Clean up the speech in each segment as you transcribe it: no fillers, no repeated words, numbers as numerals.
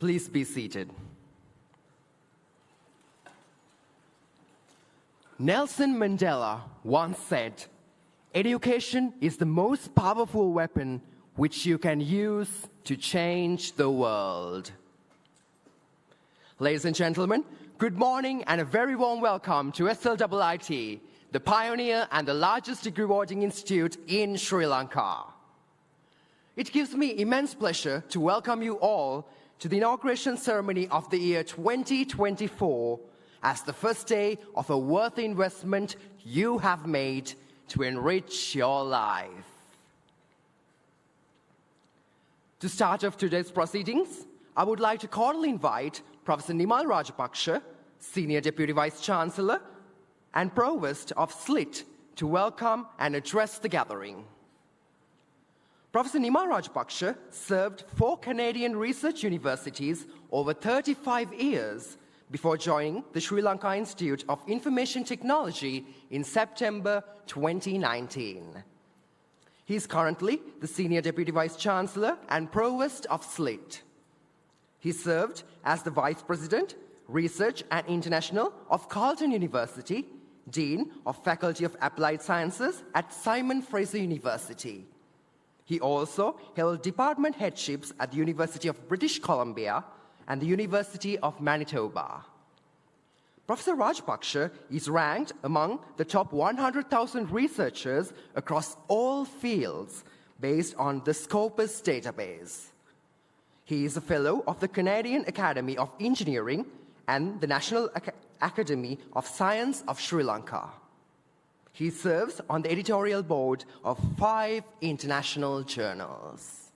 Please be seated. Nelson Mandela once said, "Education is the most powerful weapon which you can use to change the world." Ladies and gentlemen, good morning and a very warm welcome to SLIIT, the pioneer and the largest degree awarding institute in Sri Lanka. It gives me immense pleasure to welcome you all to the inauguration ceremony of the year 2024 as the first day of a worthy investment you have made to enrich your life. To start off today's proceedings, I would like to cordially invite Professor Nimal Rajapaksa, Senior Deputy Vice-Chancellor and Provost of SLIIT, to welcome and address the gathering. Professor Nimal Rajapaksa served 4 Canadian research universities over 35 years before joining the Sri Lanka Institute of Information Technology in September 2019. He is currently the Senior Deputy Vice-Chancellor and Provost of SLIIT. He served as the Vice President, Research and International of Carleton University, Dean of Faculty of Applied Sciences at Simon Fraser University. He also held department headships at the University of British Columbia and the University of Manitoba. Professor Rajapaksa is ranked among the top 100,000 researchers across all fields based on the Scopus database. He is a fellow of the Canadian Academy of Engineering and the National Academy of Science of Sri Lanka. He serves on the editorial board of 5 international journals.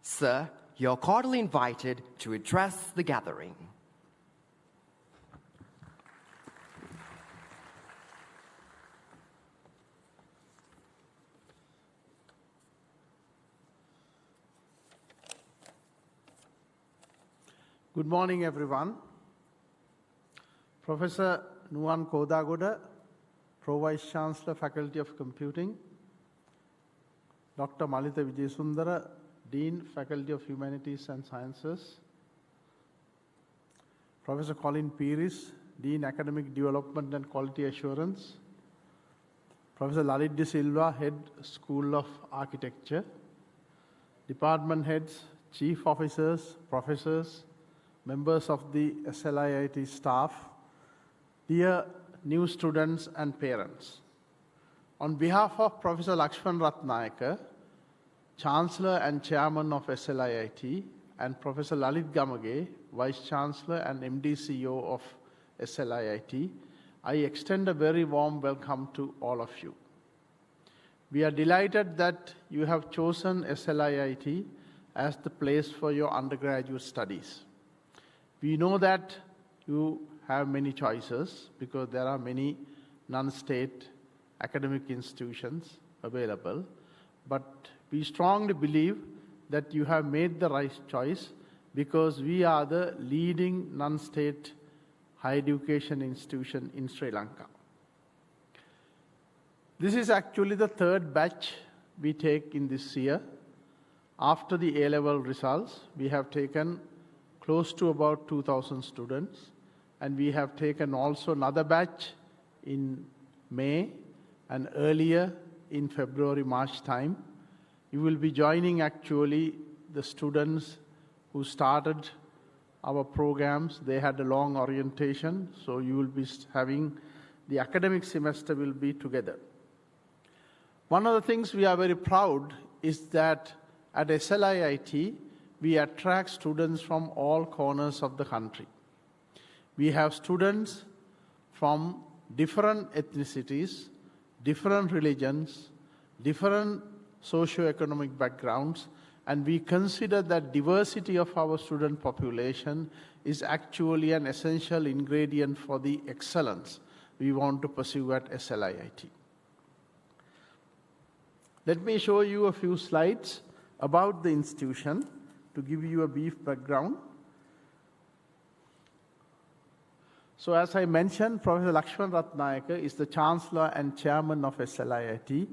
Sir, you're cordially invited to address the gathering. Good morning, everyone. Professor Nuwan Kodagoda, Pro-Vice-Chancellor, Faculty of Computing. Dr. Malitha Vijayasundara, Dean, Faculty of Humanities and Sciences. Professor Colin Peris, Dean, Academic Development and Quality Assurance. Professor Lalit De Silva, Head, School of Architecture. Department heads, chief officers, professors, members of the SLIIT staff, dear new students and parents. On behalf of Professor Lakshman Ratnayaka, Chancellor and Chairman of SLIIT, and Professor Lalit Gamage, Vice-Chancellor and MD CEO of SLIIT, I extend a very warm welcome to all of you. We are delighted that you have chosen SLIIT as the place for your undergraduate studies. We know that you have many choices because there are many non-state academic institutions available, but we strongly believe that you have made the right choice because we are the leading non-state higher education institution in Sri Lanka. This is actually the 3rd batch we take in this year. After the A-level results, we have taken close to about 2,000 students, and we have taken also another batch in May and earlier in February, March time. You will be joining actually the students who started our programs. They had a long orientation, so you will be having the academic semester will be together. One of the things we are very proud is that at SLIIT, we attract students from all corners of the country. We have students from different ethnicities, different religions, different socio-economic backgrounds, and we consider that diversity of our student population is actually an essential ingredient for the excellence we want to pursue at SLIIT. Let me show you a few slides about the institution to give you a brief background. So as I mentioned, Professor Lakshman Ratnayaka is the Chancellor and Chairman of SLIIT.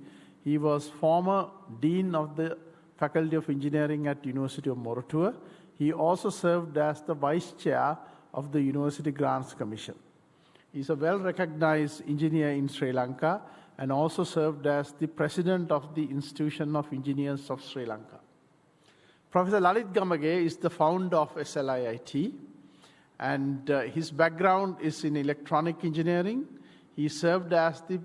He was former Dean of the Faculty of Engineering at University of Moratuwa. He also served as the Vice Chair of the University Grants Commission. He's a well-recognized engineer in Sri Lanka and also served as the President of the Institution of Engineers of Sri Lanka. Professor Lalit Gamage is the founder of SLIIT, and his background is in electronic engineering. He served as the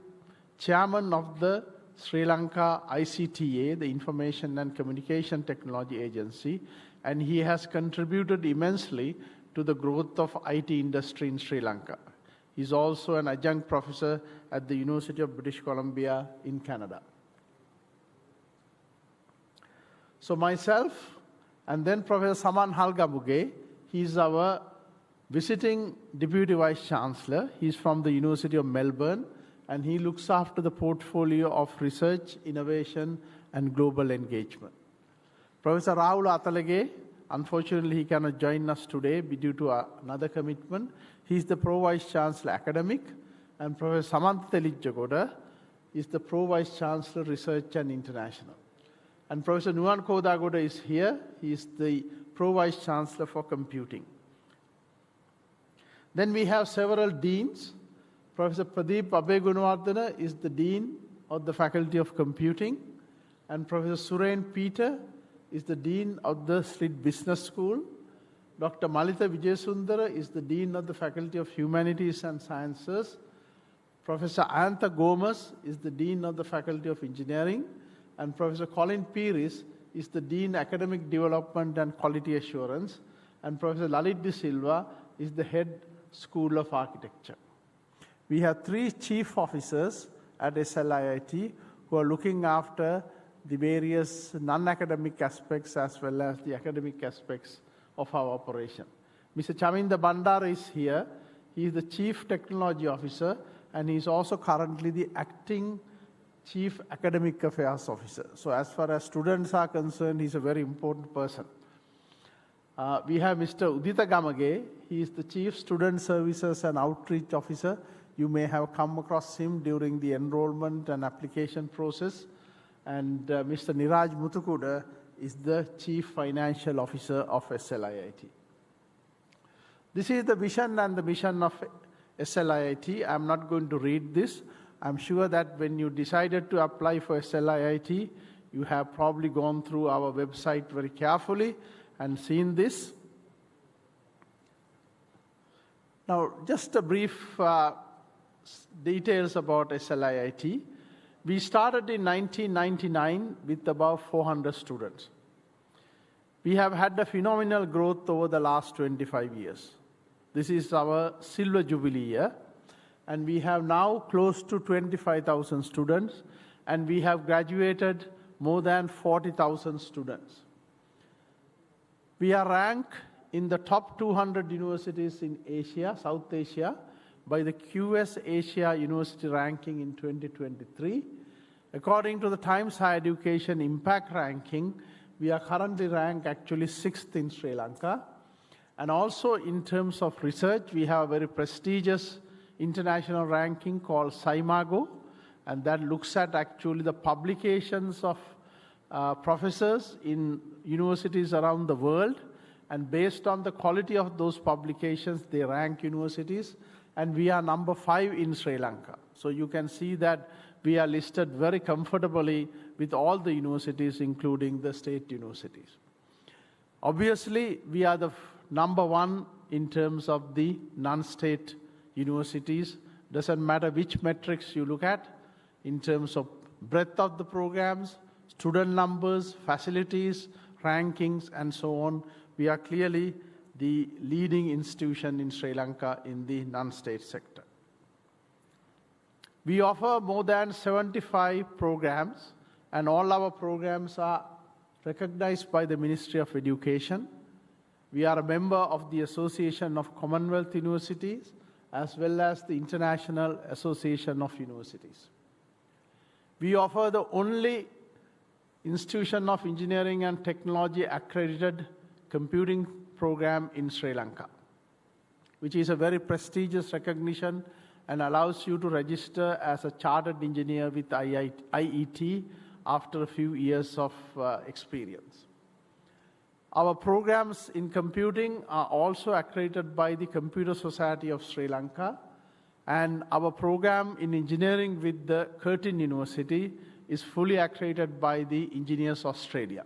chairman of the Sri Lanka ICTA, the Information and Communication Technology Agency, and he has contributed immensely to the growth of IT industry in Sri Lanka. He's also an adjunct professor at the University of British Columbia in Canada. So myself, and then Professor Saman Halgamuge, he's our visiting Deputy Vice Chancellor. He's from the University of Melbourne, and he looks after the portfolio of research, innovation, and global engagement. Professor Rahul Atalage, unfortunately he cannot join us today due to another commitment. He's the Pro Vice Chancellor Academic, and Professor Samantha Telijjagoda is the Pro Vice Chancellor Research and International. And Professor Nuwan Kodagoda is here. He is the Pro Vice Chancellor for Computing. Then we have several deans. Professor Pradeep Abbegunawardena is the Dean of the Faculty of Computing, and Professor Suren Peter is the Dean of the SLIIT Business School. Dr. Malitha Vijayasundara is the Dean of the Faculty of Humanities and Sciences. Professor Ayantha Gomez is the Dean of the Faculty of Engineering, and Professor Colin Pires is the Dean Academic Development and Quality Assurance, and Professor Lalit De Silva is the Head School of Architecture. We have 3 chief officers at SLIIT who are looking after the various non-academic aspects as well as the academic aspects of our operation. Mr. Chaminda Bandara is here. He is the Chief Technology Officer, and he is also currently the Acting Chief Academic Affairs Officer. So as far as students are concerned, he's a very important person. We have Mr. Udita Gamage. He is the Chief Student Services and Outreach Officer. You may have come across him during the enrollment and application process. And Mr. Niraj Muthukuda is the Chief Financial Officer of SLIIT. This is the vision and the mission of SLIIT. I'm not going to read this. I'm sure that when you decided to apply for SLIIT, you have probably gone through our website very carefully and seen this. Now, just a brief details about SLIIT. We started in 1999 with about 400 students. We have had a phenomenal growth over the last 25 years. This is our silver jubilee year, and we have now close to 25,000 students, and we have graduated more than 40,000 students. We are ranked in the top 200 universities in Asia, South Asia, by the QS Asia University Ranking in 2023. According to the Times Higher Education Impact Ranking, we are currently ranked actually 6th in Sri Lanka. And also in terms of research, we have a very prestigious international ranking called SCImago, and that looks at actually the publications of professors in universities around the world. And based on the quality of those publications, they rank universities. And we are number 5 in Sri Lanka. So you can see that we are listed very comfortably with all the universities, including the state universities. Obviously, we are the number 1 in terms of the non-state universities. Doesn't matter which metrics you look at, in terms of breadth of the programs, student numbers, facilities, rankings, and so on. We are clearly the leading institution in Sri Lanka in the non-state sector. We offer more than 75 programs, and all our programs are recognized by the Ministry of Education. We are a member of the Association of Commonwealth Universities, as well as the International Association of Universities. We offer the only Institution of Engineering and Technology accredited computing program in Sri Lanka, which is a very prestigious recognition and allows you to register as a chartered engineer with IET after a few years of experience. Our programs in computing are also accredited by the Computer Society of Sri Lanka, and our program in engineering with the Curtin University is fully accredited by the Engineers Australia.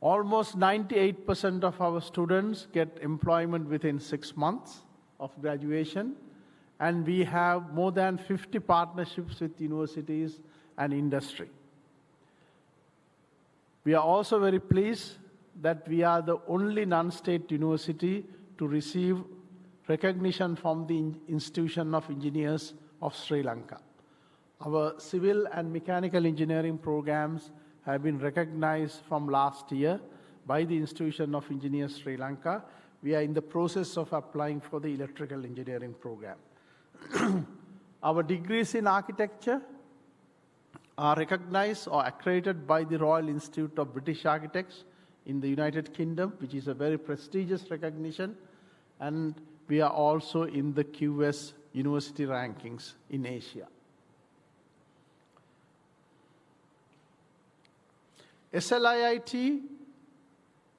Almost 98% of our students get employment within 6 months of graduation, and we have more than 50 partnerships with universities and industry. We are also very pleased that we are the only non-state university to receive recognition from the Institution of Engineers of Sri Lanka. Our civil and mechanical engineering programs have been recognized from last year by the Institution of Engineers Sri Lanka. We are in the process of applying for the electrical engineering program. Our degrees in architecture are recognized or accredited by the Royal Institute of British Architects in the United Kingdom, which is a very prestigious recognition, and we are also in the QS university rankings in Asia. SLIIT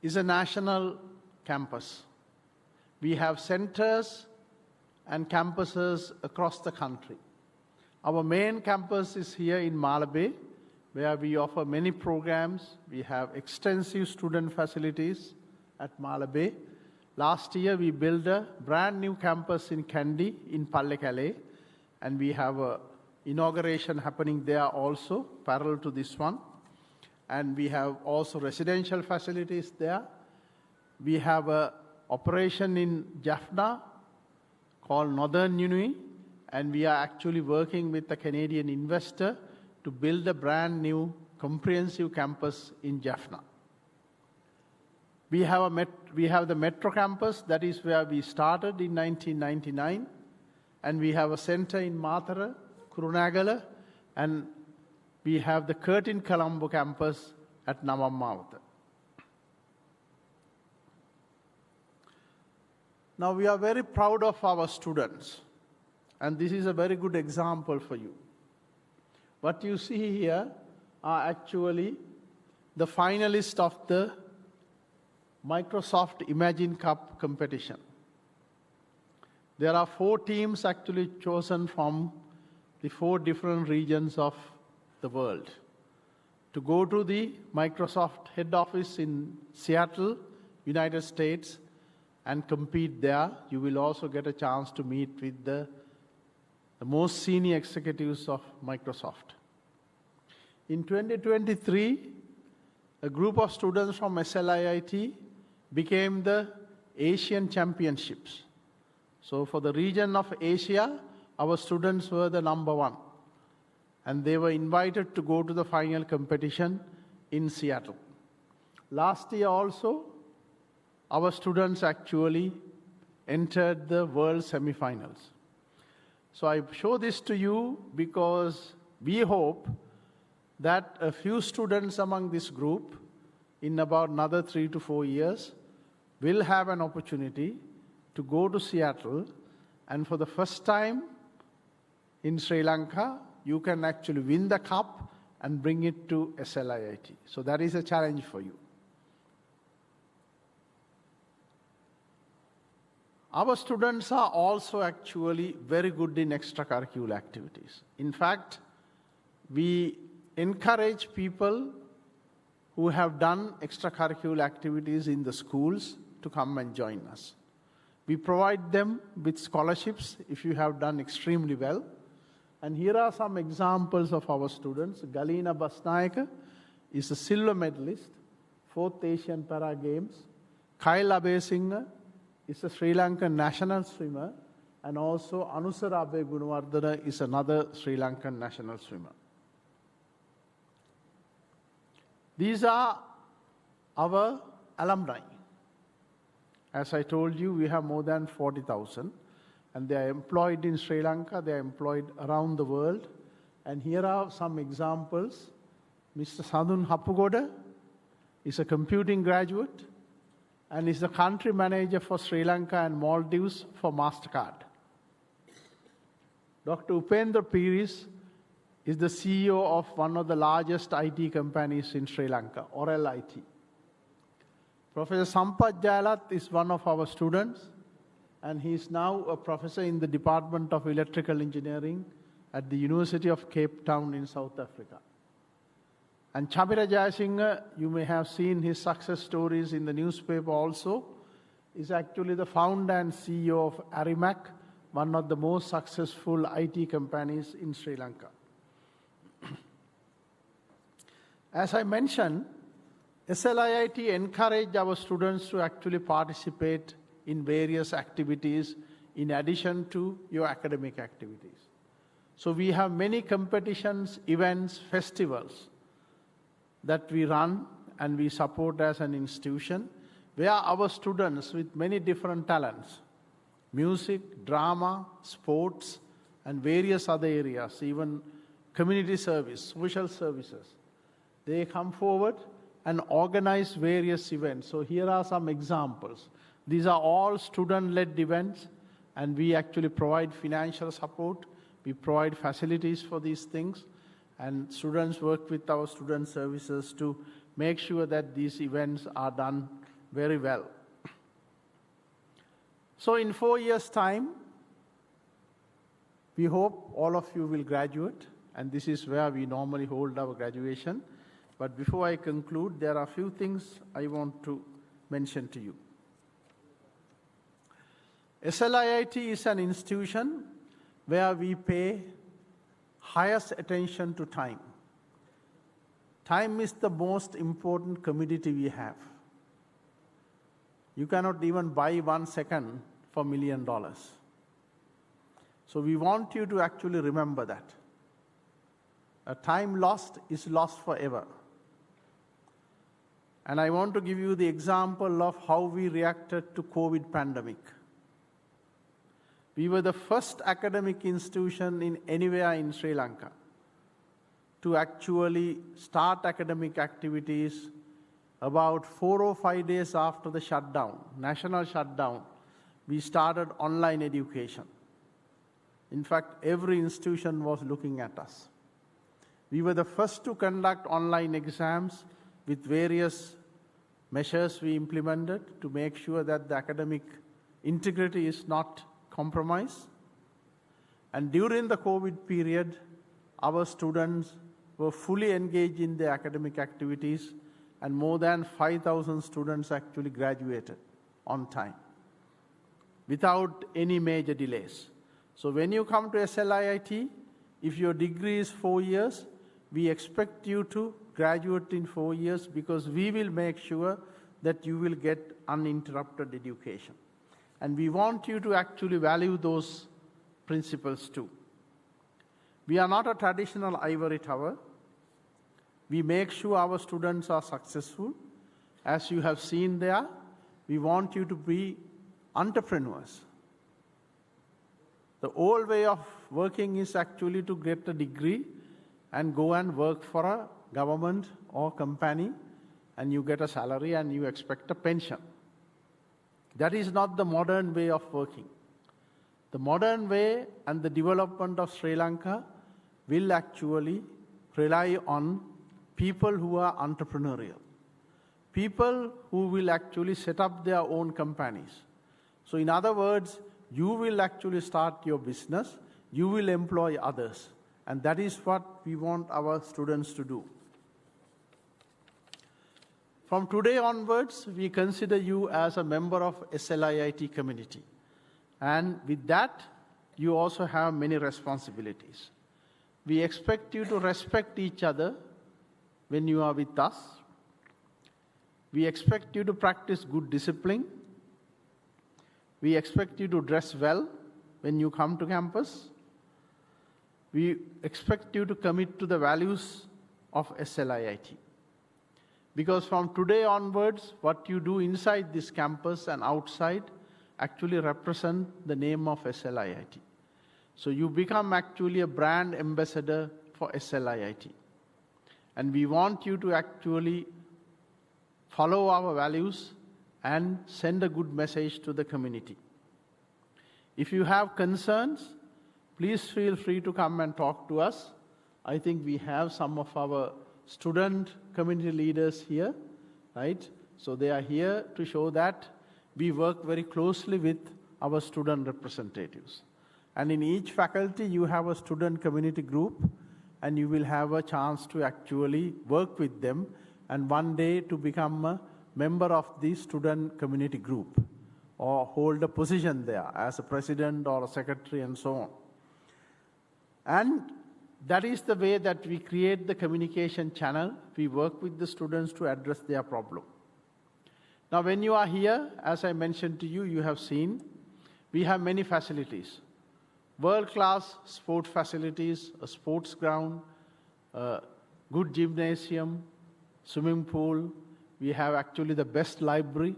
is a national campus. We have centers and campuses across the country. Our main campus is here in Malabe, where we offer many programs. We have extensive student facilities at Malabe. Last year, we built a brand new campus in Kandy in Pallekele, and we have an inauguration happening there also, parallel to this one. And we have also residential facilities there. We have an operation in Jaffna called Northern Unui, and we are actually working with a Canadian investor to build a brand new comprehensive campus in Jaffna. We have the Metro campus, that is where we started in 1999, and we have a center in Matara, Kurunagala, and we have the Curtin Colombo campus at Namammawatha. Now we are very proud of our students, and this is a very good example for you. What you see here are actually the finalists of the Microsoft Imagine Cup competition. There are 4 teams actually chosen from the 4 different regions of the world to go to the Microsoft head office in Seattle, United States, and compete there. You will also get a chance to meet with the most senior executives of Microsoft. In 2023, a group of students from SLIIT became the Asian Championships. So for the region of Asia, our students were the number 1. And they were invited to go to the final competition in Seattle. Last year also, our students actually entered the world semifinals. So I show this to you because we hope that a few students among this group in about another 3 to 4 years will have an opportunity to go to Seattle, and for the first time in Sri Lanka, you can actually win the cup and bring it to SLIIT. So that is a challenge for you. Our students are also actually very good in extracurricular activities. In fact, we encourage people who have done extracurricular activities in the schools to come and join us. We provide them with scholarships if you have done extremely well. And here are some examples of our students. Galina Basnayaka is a silver medalist, 4th Asian Para Games. Kyle Abesinghe is a Sri Lankan national swimmer, and also Anusara Abe Gunawardena is another Sri Lankan national swimmer. These are our alumni. As I told you, we have more than 40,000, and they are employed in Sri Lanka, they are employed around the world. And here are some examples. Mr. Sadun Hapugoda is a computing graduate and is the country manager for Sri Lanka and Maldives for MasterCard. Dr. Upendra Piris is the CEO of one of the largest IT companies in Sri Lanka, Oral IT. Professor Sampath Jayalat is one of our students, and he is now a professor in the Department of Electrical Engineering at the University of Cape Town in South Africa. And Chabira Jayasinghe, you may have seen his success stories in the newspaper also, is actually the founder and CEO of Arimac, one of the most successful IT companies in Sri Lanka. As I mentioned, SLIIT encouraged our students to actually participate in various activities in addition to your academic activities. So we have many competitions, events, festivals that we run and we support as an institution, where our students with many different talents, music, drama, sports, and various other areas, even community service, social services, they come forward and organize various events. So here are some examples. These are all student-led events, and we actually provide financial support. We provide facilities for these things, and students work with our student services to make sure that these events are done very well. So in 4 years' time, we hope all of you will graduate, and this is where we normally hold our graduation. But before I conclude, there are a few things I want to mention to you. SLIIT is an institution where we pay highest attention to time. Time is the most important commodity we have. You cannot even buy 1 second for $1 million. So we want you to actually remember that. A time lost is lost forever. And I want to give you the example of how we reacted to COVID pandemic. We were the first academic institution in anywhere in Sri Lanka to actually start academic activities about 4 or 5 days after the shutdown, national shutdown. We started online education. In fact, every institution was looking at us. We were the first to conduct online exams with various measures we implemented to make sure that the academic integrity is not compromised. And during the COVID period, our students were fully engaged in their academic activities, and more than 5,000 students actually graduated on time without any major delays. So when you come to SLIIT, if your degree is 4 years, we expect you to graduate in 4 years, because we will make sure that you will get uninterrupted education. And we want you to actually value those principles too. We are not a traditional ivory tower. We make sure our students are successful. As you have seen there, we want you to be entrepreneurs. The old way of working is actually to get a degree and go and work for a government or company, and you get a salary and you expect a pension. That is not the modern way of working. The modern way and the development of Sri Lanka will actually rely on people who are entrepreneurial, people who will actually set up their own companies. So in other words, you will actually start your business, you will employ others, and that is what we want our students to do. From today onwards, we consider you as a member of SLIIT community. And with that, you also have many responsibilities. We expect you to respect each other when you are with us. We expect you to practice good discipline. We expect you to dress well when you come to campus. We expect you to commit to the values of SLIIT. Because from today onwards, what you do inside this campus and outside actually represent the name of SLIIT. So you become actually a brand ambassador for SLIIT. And we want you to actually follow our values and send a good message to the community. If you have concerns, please feel free to come and talk to us. I think we have some of our student community leaders here, right? So they are here to show that we work very closely with our student representatives. And in each faculty, you have a student community group, and you will have a chance to actually work with them and one day to become a member of the student community group or hold a position there as a president or a secretary and so on. And that is the way that we create the communication channel. We work with the students to address their problem. Now, when you are here, as I mentioned to you, you have seen, we have many facilities. World-class sport facilities, a sports ground, a good gymnasium, swimming pool. We have actually the best library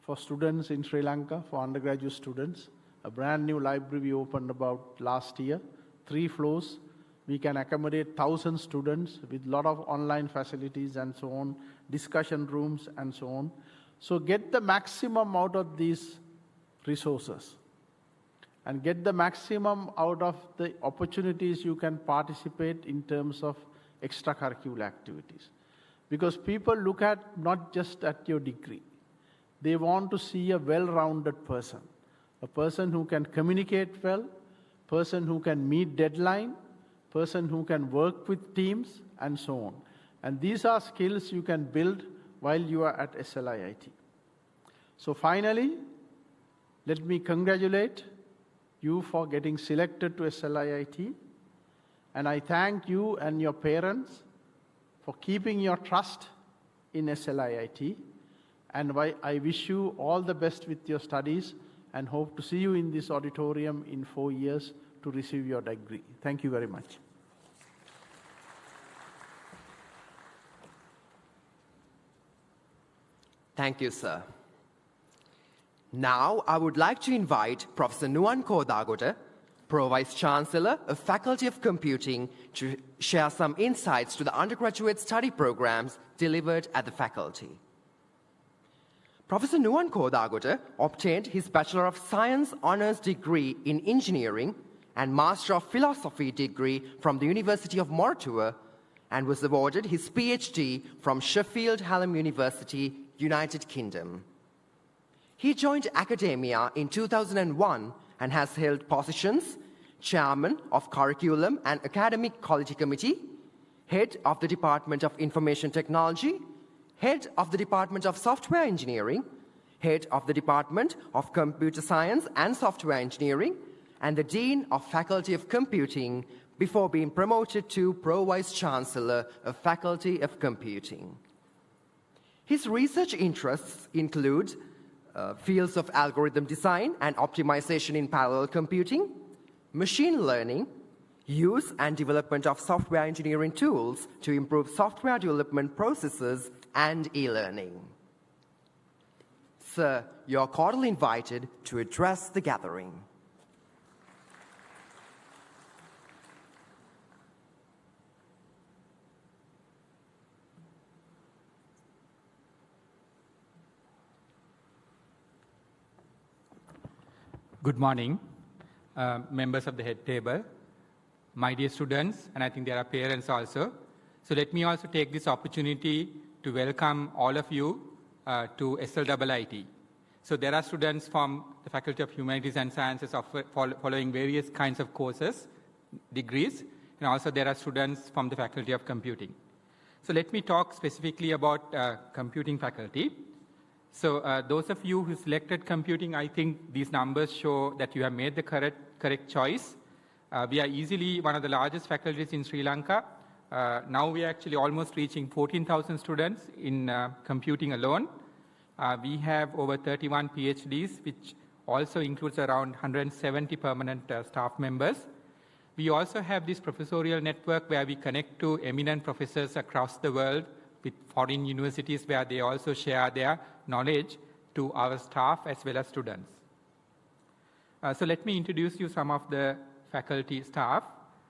for students in Sri Lanka, for undergraduate students. A brand new library we opened about last year, 3 floors. We can accommodate 1,000 students with a lot of online facilities and so on, discussion rooms and so on. So get the maximum out of these resources and get the maximum out of the opportunities you can participate in terms of extracurricular activities. Because people look at not just at your degree. They want to see a well-rounded person, a person who can communicate well, person who can meet deadline, person who can work with teams, and so on. And these are skills you can build while you are at SLIIT. So finally, let me congratulate you for getting selected to SLIIT. And I thank you and your parents for keeping your trust in SLIIT. And I wish you all the best with your studies and hope to see you in this auditorium in 4 years to receive your degree. Thank you very much. Thank you, sir. Now, I would like to invite Professor Nuwan Kodagoda, Pro Vice Chancellor of Faculty of Computing, to share some insights to the undergraduate study programs delivered at the faculty. Professor Nuwan Kodagoda obtained his Bachelor of Science Honours degree in Engineering and Master of Philosophy degree from the University of Moratuwa and was awarded his PhD from Sheffield Hallam University, United Kingdom. He joined academia in 2001 and has held positions Chairman of Curriculum and Academic Quality Committee, Head of the Department of Information Technology, Head of the Department of Software Engineering, Head of the Department of Computer Science and Software Engineering, and the Dean of Faculty of Computing before being promoted to Pro Vice Chancellor of Faculty of Computing. His research interests include fields of algorithm design and optimization in parallel computing, machine learning, use and development of software engineering tools to improve software development processes, and e-learning. Sir, you are cordially invited to address the gathering. Good morning, members of the head table, my dear students, and I think there are parents also. So let me also take this opportunity to welcome all of you to SLIIT. So there are students from the Faculty of Humanities and Sciences following various kinds of courses, degrees, and also there are students from the Faculty of Computing. So let me talk specifically about computing faculty. So those of you who selected computing, I think these numbers show that you have made the correct choice. We are easily one of the largest faculties in Sri Lanka. Now we are actually almost reaching 14,000 students in computing alone. We have over 31 PhDs, which also includes around 170 permanent staff members. We also have this professorial network where we connect to eminent professors across the world with foreign universities where they also share their knowledge to our staff as well as students. So let me introduce you some of the faculty staff.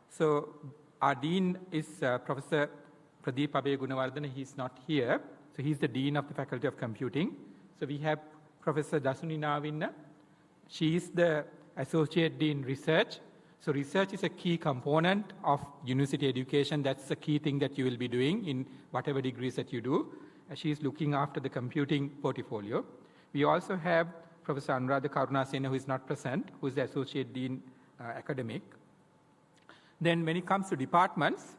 So our dean is Professor Pradeep Abhay Gunawardana. He's not here. So he's the dean of the Faculty of Computing. So we have Professor Dasuni Navinna. She is the associate dean research. So research is a key component of university education. That's the key thing that you will be doing in whatever degrees that you do. She is looking after the computing portfolio. We also have Professor Anuradha Karunasena, who is not present, who is the Associate Dean Academic. Then when it comes to departments,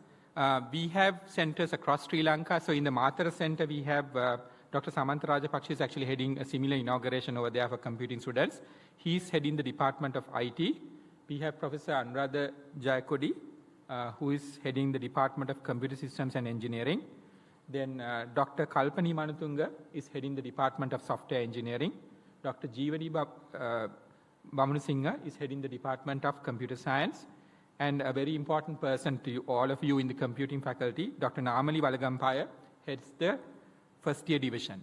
we have centers across Sri Lanka. So in the Mathara Center, we have Dr. Samantha Rajapaksa is actually heading a similar inauguration over there for computing students. He's heading the Department of IT. We have Professor Anuradha Jayakodi, who is heading the Department of Computer Systems and Engineering. Then Dr. Kalpani Manatunga is heading the Department of Software Engineering. Dr. Jeevani Bamanusingha is heading the Department of Computer Science. And a very important person to all of you in the computing faculty, Dr. Namali Valagampaya, heads the first year division.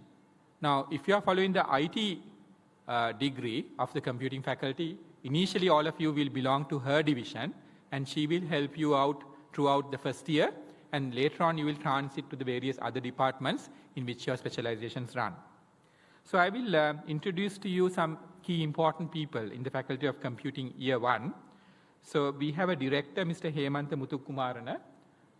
Now, if you are following the IT degree of the computing faculty, initially all of you will belong to her division, and she will help you out throughout the first year, and later on you will transit to the various other departments in which your specializations run. So I will introduce to you some key important people in the Faculty of Computing Year 1. So we have a director, Mr. Hemantha Muthukumarana.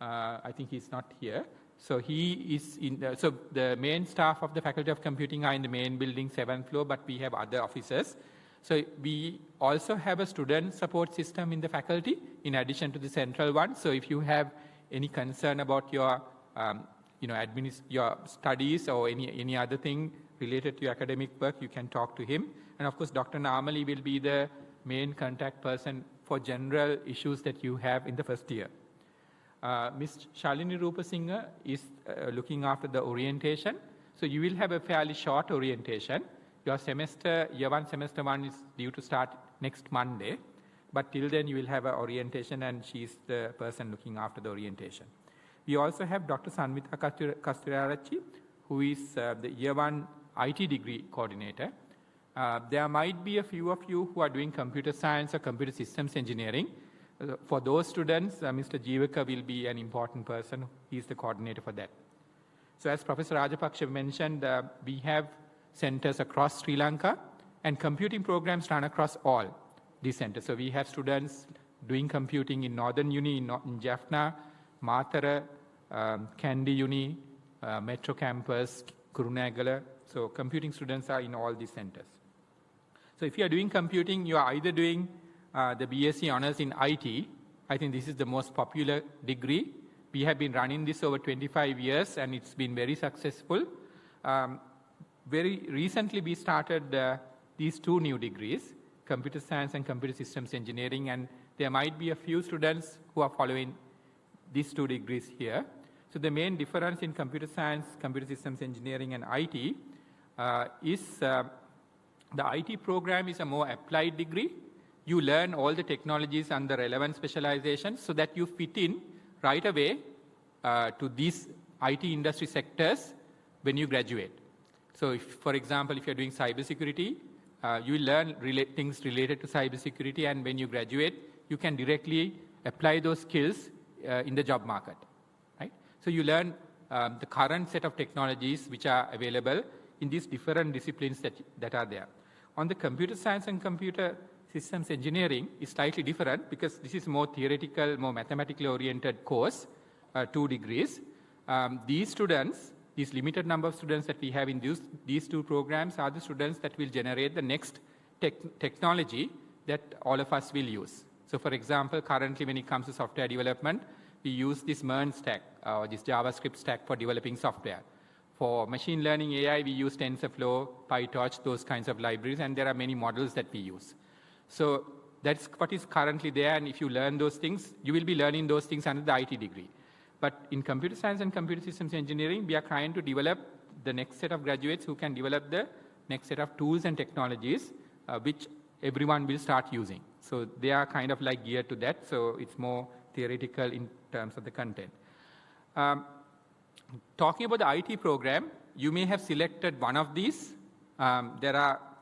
I think he's not here. So he is in so the main staff of the Faculty of Computing are in the main building, 7th floor, but we have other offices. So we also have a student support system in the faculty in addition to the central one. So if you have any concern about your, your studies or any other thing related to your academic work, you can talk to him. And of course, Dr. Namali will be the main contact person for general issues that you have in the first year. Ms. Shalini Rupasinghe is looking after the orientation. So you will have a fairly short orientation. Your semester, year 1, semester 1 is due to start next Monday. But till then, you will have an orientation, and she's the person looking after the orientation. We also have Dr. Sanvita Kasturarachi, who is the year 1 IT degree coordinator. There might be a few of you who are doing computer science or computer systems engineering. For those students, Mr. Jeevaka will be an important person. He's the coordinator for that. So as Professor Rajapaksha mentioned, we have centers across Sri Lanka, and computing programs run across all these centers. So we have students doing computing in Northern Uni, in Jaffna, Mathara, Kandy Uni, Metro Campus, Kurunegala. So computing students are in all these centers. So if you are doing computing, you are either doing the BSc Honours in IT. I think this is the most popular degree. We have been running this over 25 years, and it's been very successful. Very recently, we started these 2 new degrees, Computer Science and Computer Systems Engineering, and there might be a few students who are following these 2 degrees here. So the main difference in Computer Science, Computer Systems Engineering, and IT is the IT program is a more applied degree. You learn all the technologies and the relevant specializations so that you fit in right away to these IT industry sectors when you graduate. So if, for example, if you're doing cybersecurity, you will learn things related to cybersecurity, and when you graduate, you can directly apply those skills in the job market. Right? So you learn the current set of technologies which are available in these different disciplines that are there. On the computer science and computer systems engineering is slightly different because this is more theoretical, more mathematically oriented course, 2 degrees. These students, these limited number of students that we have in these 2 programs are the students that will generate the next technology that all of us will use. So for example, currently when it comes to software development, we use this MERN stack, or this JavaScript stack for developing software. For machine learning AI, we use TensorFlow, PyTorch, those kinds of libraries, and there are many models that we use. So that's what is currently there, and if you learn those things, you will be learning those things under the IT degree. But in computer science and computer systems engineering, we are trying to develop the next set of graduates who can develop the next set of tools and technologies which everyone will start using. So they are kind of like geared to that, so it's more theoretical in terms of the content. Talking about the IT program, you may have selected one of these.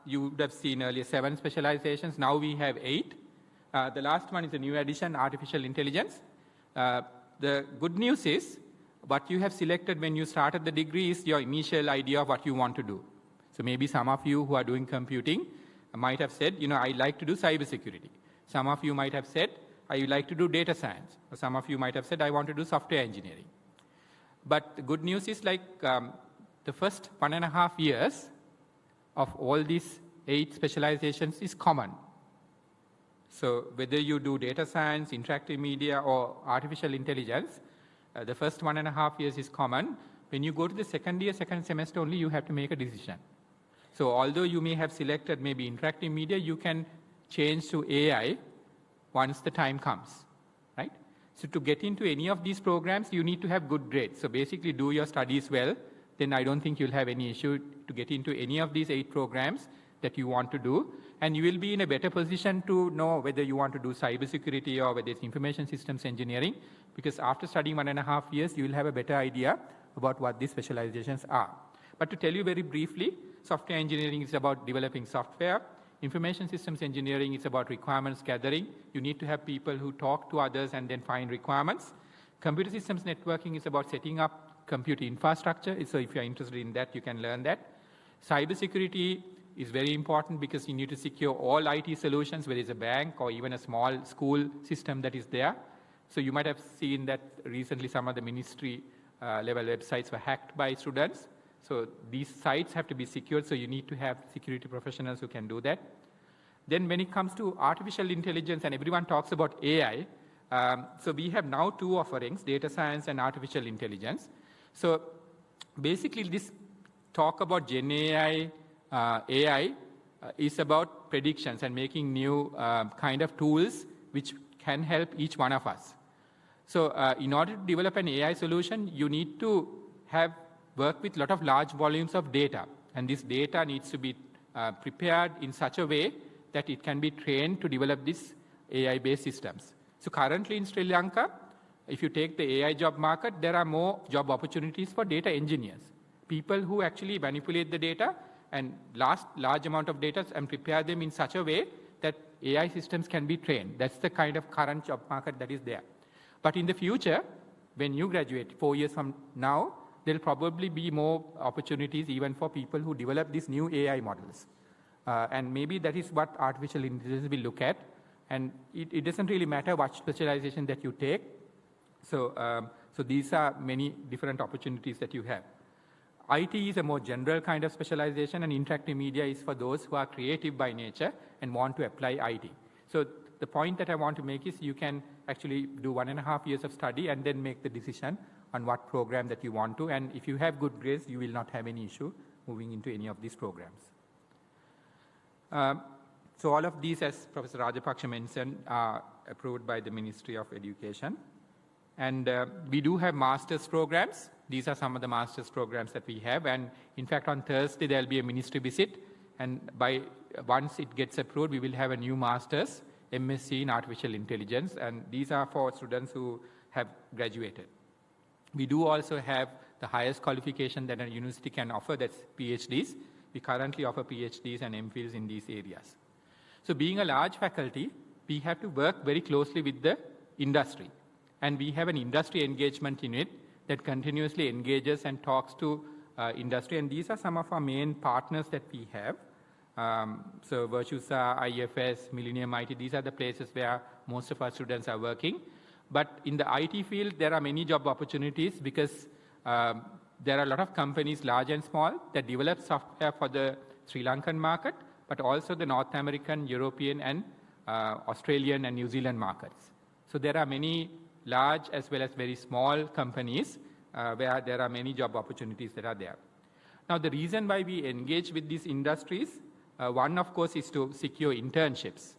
You would have seen earlier 7 specializations. Now we have 8. The last one is a new addition, artificial intelligence. The good news is what you have selected when you started the degree is your initial idea of what you want to do. So maybe some of you who are doing computing might have said, I like to do cybersecurity. Some of you might have said, I like to do data science. Or some of you might have said, I want to do software engineering. But the good news is the first 1.5 years of all these 8 specializations is common. So whether you do data science, interactive media, or artificial intelligence, the first 1.5 years is common. When you go to the second year, second semester only, you have to make a decision. So although you may have selected maybe interactive media, you can change to AI once the time comes, right? So to get into any of these programs, you need to have good grades. So basically do your studies well, then I don't think you'll have any issue to get into any of these 8 programs that you want to do. And you will be in a better position to know whether you want to do cybersecurity or whether it's information systems engineering, because after studying 1.5 years, you will have a better idea about what these specializations are. But to tell you very briefly, software engineering is about developing software. Information systems engineering is about requirements gathering. You need to have people who talk to others and then find requirements. Computer systems networking is about setting up computer infrastructure. So if you're interested in that, you can learn that. Cybersecurity is very important because you need to secure all IT solutions, whether it's a bank or even a small school system that is there. So you might have seen that recently some of the ministry level websites were hacked by students. So these sites have to be secured, so you need to have security professionals who can do that. Then when it comes to artificial intelligence, and everyone talks about AI, so we have now 2 offerings, data science and artificial intelligence. So basically this talk about Gen AI, AI is about predictions and making new kind of tools which can help each one of us. So in order to develop an AI solution, you need to work with a lot of large volumes of data. And this data needs to be prepared in such a way that it can be trained to develop these AI-based systems. So currently in Sri Lanka, if you take the AI job market, there are more job opportunities for data engineers, people who actually manipulate the data and large amount of data and prepare them in such a way that AI systems can be trained. That's the kind of current job market that is there. But in the future, when you graduate 4 years from now, there'll probably be more opportunities even for people who develop these new AI models. And maybe that is what artificial intelligence will look at. And it doesn't really matter what specialization that you take. So these are many different opportunities that you have. IT is a more general kind of specialization, and interactive media is for those who are creative by nature and want to apply IT. So the point that I want to make is you can actually do 1.5 years of study and then make the decision on what program that you want to. And if you have good grades, you will not have any issue moving into any of these programs. So all of these, as Professor Rajapaksha mentioned, are approved by the Ministry of Education. And we do have master's programs. These are some of the master's programs that we have. And in fact, on Thursday, there'll be a ministry visit. And once it gets approved, we will have a new master's, MSc in Artificial Intelligence. And these are for students who have graduated. We do also have the highest qualification that a university can offer, that's PhDs. We currently offer PhDs and MPhils in these areas. So being a large faculty, we have to work very closely with the industry. And we have an industry engagement unit that continuously engages and talks to industry. And these are some of our main partners that we have. So Virtusa, IFS, Millennium IT, these are the places where most of our students are working. But in the IT field, there are many job opportunities because there are a lot of companies, large and small, that develop software for the Sri Lankan market, but also the North American, European, and Australian and New Zealand markets. So there are many large as well as very small companies where there are many job opportunities that are there. Now, the reason why we engage with these industries, one, of course, is to secure internships.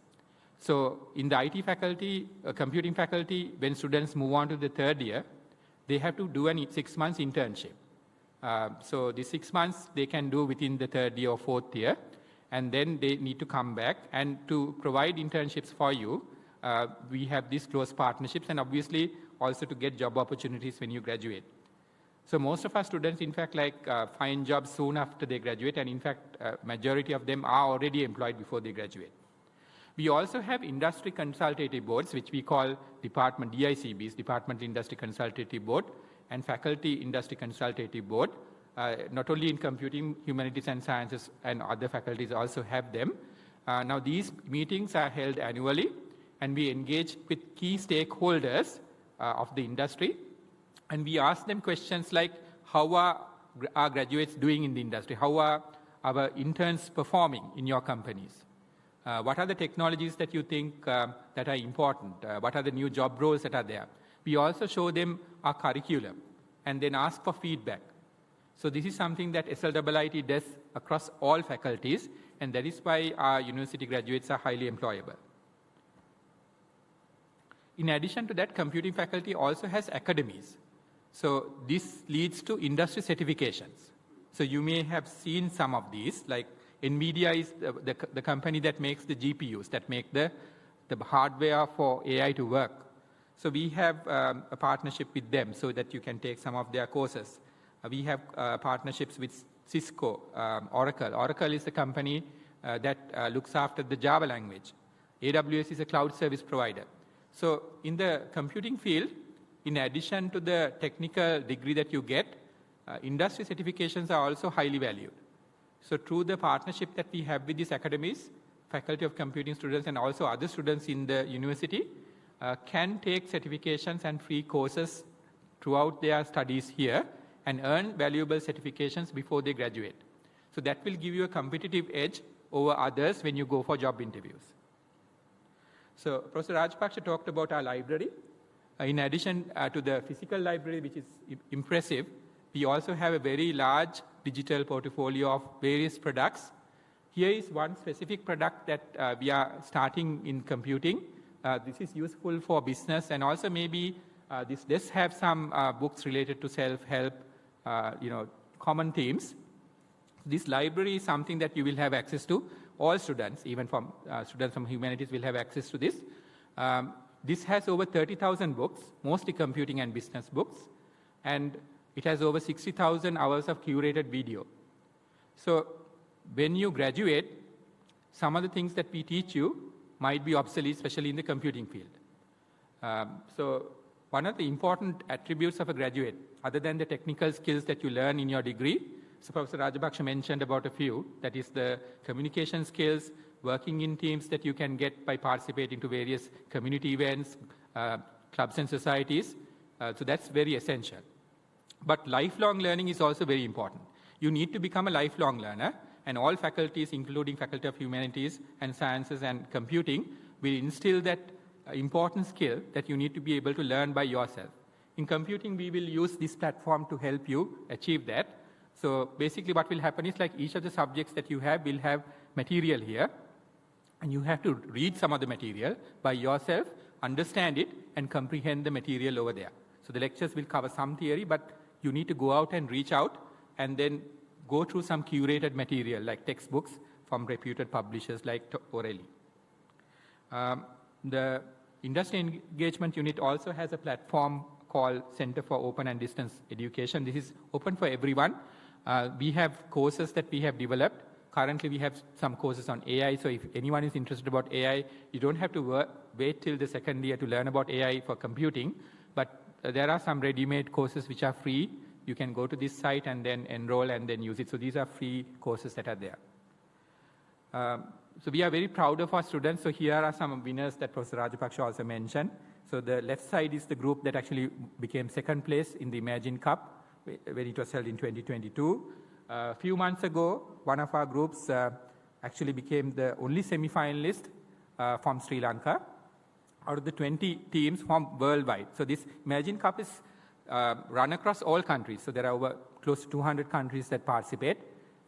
So in the IT faculty, computing faculty, when students move on to the 3rd year, they have to do a 6 months internship. So the 6 months they can do within the 3rd year or 4th year, and then they need to come back. And to provide internships for you, we have these close partnerships, and obviously also to get job opportunities when you graduate. So most of our students, in fact, find jobs soon after they graduate, and in fact, majority of them are already employed before they graduate. We also have industry consultative boards, which we call department DICBs, Department Industry Consultative Board, and Faculty Industry Consultative Board. Not only in computing, humanities and sciences and other faculties also have them. Now these meetings are held annually, and we engage with key stakeholders of the industry. And we ask them questions like, how are are graduates doing in the industry? How are our interns performing in your companies? What are the technologies that you think that are important? What are the new job roles that are there? We also show them our curriculum and then ask for feedback. So this is something that SLIIT does across all faculties, and that is why our university graduates are highly employable. In addition to that, computing faculty also has academies. So this leads to industry certifications. So you may have seen some of these, like NVIDIA is the company that makes the GPUs, that make the hardware for AI to work. So we have a partnership with them so that you can take some of their courses. We have partnerships with Cisco, Oracle. Oracle is the company that looks after the Java language. AWS is a cloud service provider. So in the computing field, in addition to the technical degree that you get, industry certifications are also highly valued. So through the partnership that we have with these academies, faculty of computing students and also other students in the university can take certifications and free courses throughout their studies here and earn valuable certifications before they graduate. So that will give you a competitive edge over others when you go for job interviews. So Professor Rajpaksha talked about our library. In addition to the physical library, which is impressive, we also have a very large digital portfolio of various products. Here is one specific product that we are starting in computing. This is useful for business, and also maybe this does have some books related to self-help, common themes. This library is something that you will have access to. All students, even from students from humanities, will have access to this. This has over 30,000 books, mostly computing and business books, and it has over 60,000 hours of curated video. So when you graduate, some of the things that we teach you might be obsolete, especially in the computing field. So one of the important attributes of a graduate, other than the technical skills that you learn in your degree, so Professor Rajpaksha mentioned about a few, that is the communication skills, working in teams that you can get by participating to various community events, clubs and societies. So that's very essential. But lifelong learning is also very important. You need to become a lifelong learner, and all faculties, including Faculty of Humanities and Sciences and Computing, will instill that important skill that you need to be able to learn by yourself. In computing, we will use this platform to help you achieve that. So basically what will happen is, like, each of the subjects that you have will have material here, and you have to read some of the material by yourself, understand it, and comprehend the material over there. So the lectures will cover some theory, but you need to go out and reach out and then go through some curated material like textbooks from reputed publishers like O'Reilly. The Industry Engagement Unit also has a platform called Center for Open and Distance Education. This is open for everyone. We have courses that we have developed. Currently, we have some courses on AI, so if anyone is interested about AI, you don't have to wait till the second year to learn about AI for computing, but there are some ready-made courses which are free. You can go to this site and then enroll and then use it. So these are free courses that are there. So we are very proud of our students. So here are some winners that Professor Rajapaksha also mentioned. So the left side is the group that actually became second place in the Imagine Cup when it was held in 2022. A few months ago, one of our groups actually became the only semi-finalist from Sri Lanka out of the 20 teams from worldwide. So this Imagine Cup is run across all countries. So there are over close to 200 countries that participate,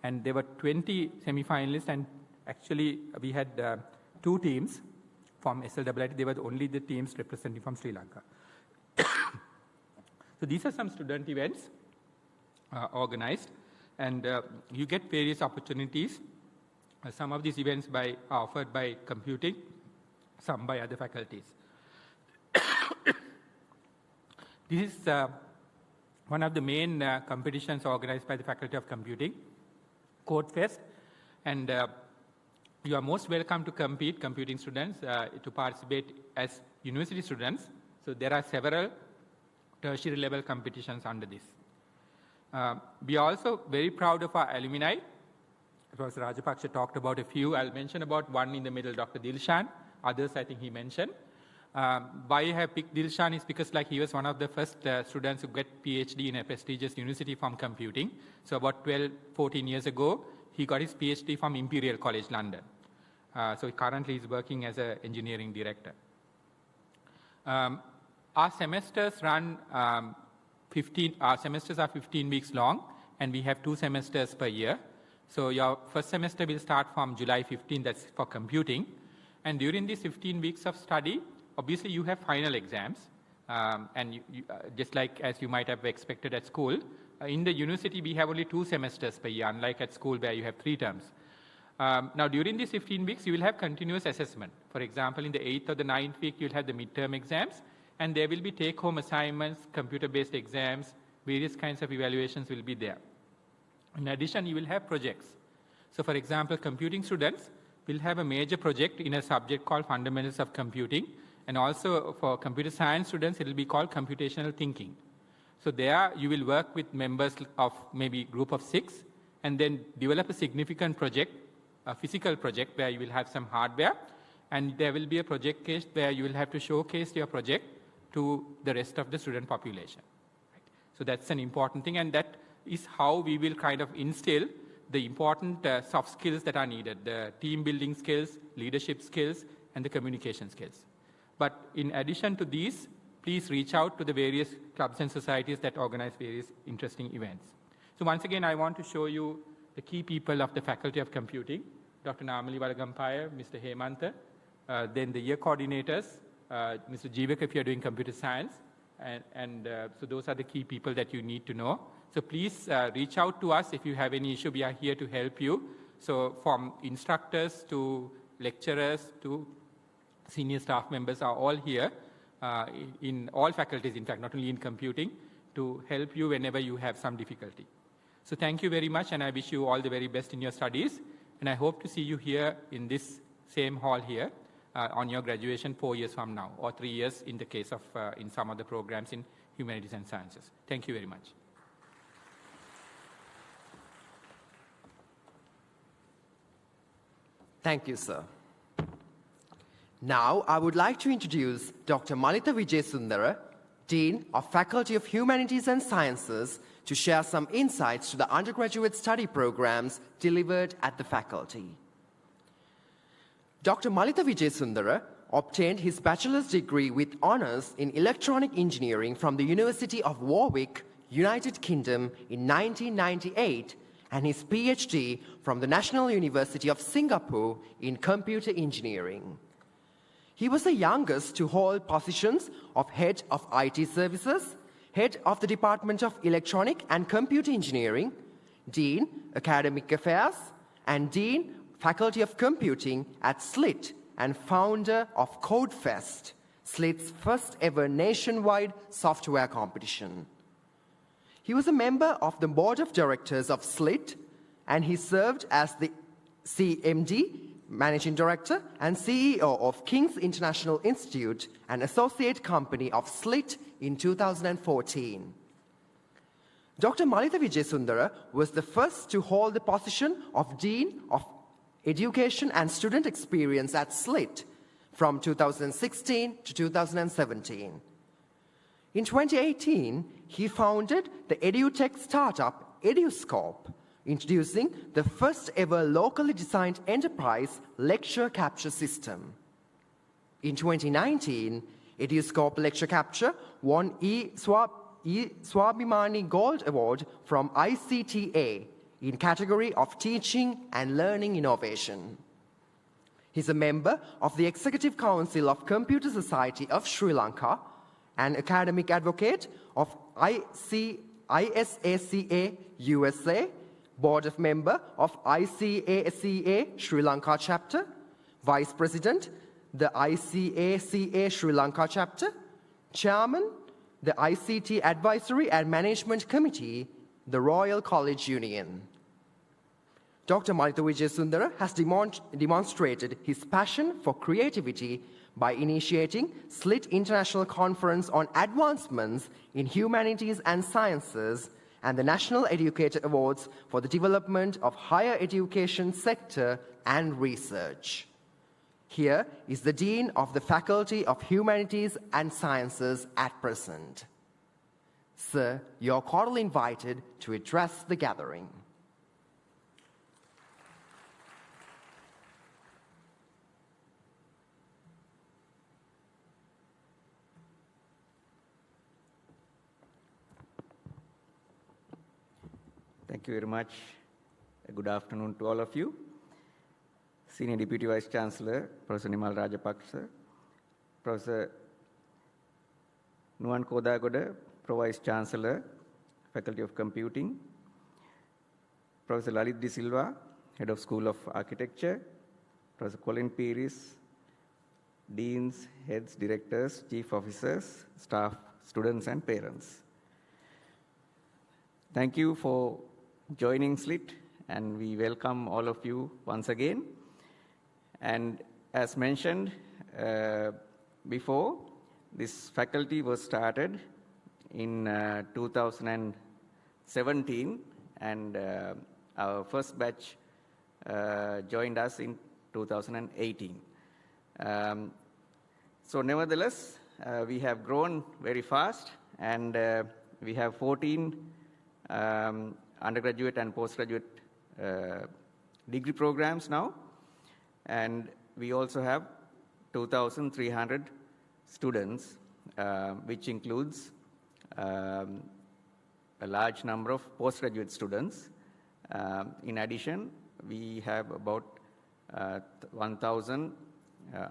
and there were 20 semi-finalists, and actually we had 2 teams from SLIIT. They were only the teams representing from Sri Lanka. So these are some student events organized, and you get various opportunities. Some of these events are offered by computing, some by other faculties. This is one of the main competitions organized by the Faculty of Computing, Code Fest, and you are most welcome to compete, computing students, to participate as university students. So there are several tertiary level competitions under this. We are also very proud of our alumni. Professor Rajapaksha talked about a few. I'll mention about one in the middle, Dr. Dilshan. Others, I think he mentioned. Why I have picked Dilshan is because he was one of the first students who get PhD in a prestigious university from computing. So about 12, 14 years ago, he got his PhD from Imperial College London. So currently he's working as an engineering director. Our semesters run our semesters are 15 weeks long, and we have 2 semesters per year. So your first semester will start from July 15, that's for computing. And during these 15 weeks of study, obviously you have final exams. And just like as you might have expected at school, in the university we have only 2 semesters per year, unlike at school where you have 3 terms. Now during these 15 weeks, you will have continuous assessment. For example, in the 8th or the 9th week, you'll have the midterm exams, and there will be take-home assignments, computer-based exams, various kinds of evaluations will be there. In addition, you will have projects. So for example, computing students will have a major project in a subject called Fundamentals of Computing, and also for computer science students, it will be called computational thinking. So there you will work with members of maybe group of 6, and then develop a significant project, a physical project where you will have some hardware, and there will be a project case where you will have to showcase your project to the rest of the student population. Right? So that's an important thing, and that is how we will kind of instill the important soft skills that are needed, the team building skills, leadership skills, and the communication skills. But in addition to these, please reach out to the various clubs and societies that organize various interesting events. So once again, I want to show you the key people of the Faculty of Computing, Dr. Namali Walagampaya, Mr. Hemantha, then the year coordinators, Mr. Jeevak if you're doing computer science, so those are the key people that you need to know. So please reach out to us if you have any issue. We are here to help you. So from instructors to lecturers to senior staff members are all here in all faculties, in fact, not only in computing, to help you whenever you have some difficulty. So thank you very much, and I wish you all the very best in your studies. And I hope to see you here in this same hall here on your graduation 4 years from now, or 3 years in the case of in some of the programs in humanities and sciences. Thank you very much. Thank you, sir. Now, I would like to introduce Dr. Malitha Vijayasundara, Dean of Faculty of Humanities and Sciences, to share some insights to the undergraduate study programs delivered at the faculty. Dr. Malitha Vijayasundara obtained his bachelor's degree with honours in electronic engineering from the University of Warwick, United Kingdom in 1998, and his PhD from the National University of Singapore in computer engineering. He was the youngest to hold positions of Head of IT Services, Head of the Department of Electronic and Computer Engineering, Dean, Academic Affairs, and Dean, Faculty of Computing at SLIIT, and founder of CodeFest, SLIIT's first ever nationwide software competition. He was a member of the board of directors of SLIIT, and he served as the CMD, Managing Director, and CEO of King's International Institute, an associate company of SLIIT in 2014. Dr. Malitha Vijayasundara was the first to hold the position of Dean of Education and Student Experience at SLIIT from 2016 to 2017. In 2018, he founded the edutech startup EduScope, introducing the first ever locally designed enterprise lecture capture system. In 2019, EduScope Lecture Capture won Swabhimani Gold Award from ICTA in category of Teaching and Learning Innovation. He's a member of the Executive Council of Computer Society of Sri Lanka, an academic advocate of ISACA USA, Board of Member of ICACA Sri Lanka Chapter, Vice President, the ICACA Sri Lanka Chapter, Chairman, the ICT Advisory and Management Committee, the Royal College Union. Dr. Malitha Vijayasundara has demonstrated his passion for creativity by initiating SLIIT International Conference on Advancements in Humanities and Sciences and the National Educator Awards for the development of higher education sector and research. Here is the Dean of the Faculty of Humanities and Sciences at present. Sir, you're cordially invited to address the gathering. Thank you very much. Good afternoon to all of you. Senior Deputy Vice Chancellor, Professor Nimal Rajapaksa, Professor Nuwan Kodagoda, Pro Vice Chancellor, Faculty of Computing, Professor Lalit De Silva, Head of School of Architecture, Professor Colin Pieris, Deans, Heads, Directors, Chief Officers, staff, students, and parents. Thank you for joining SLIIT, and we welcome all of you once again. And as mentioned before, this faculty was started in 2017, and our first batch joined us in 2018. So nevertheless, we have grown very fast, and we have 14 undergraduate and postgraduate degree programs now, and we also have 2,300 students, which includes a large number of postgraduate students. In addition, we have about 1,000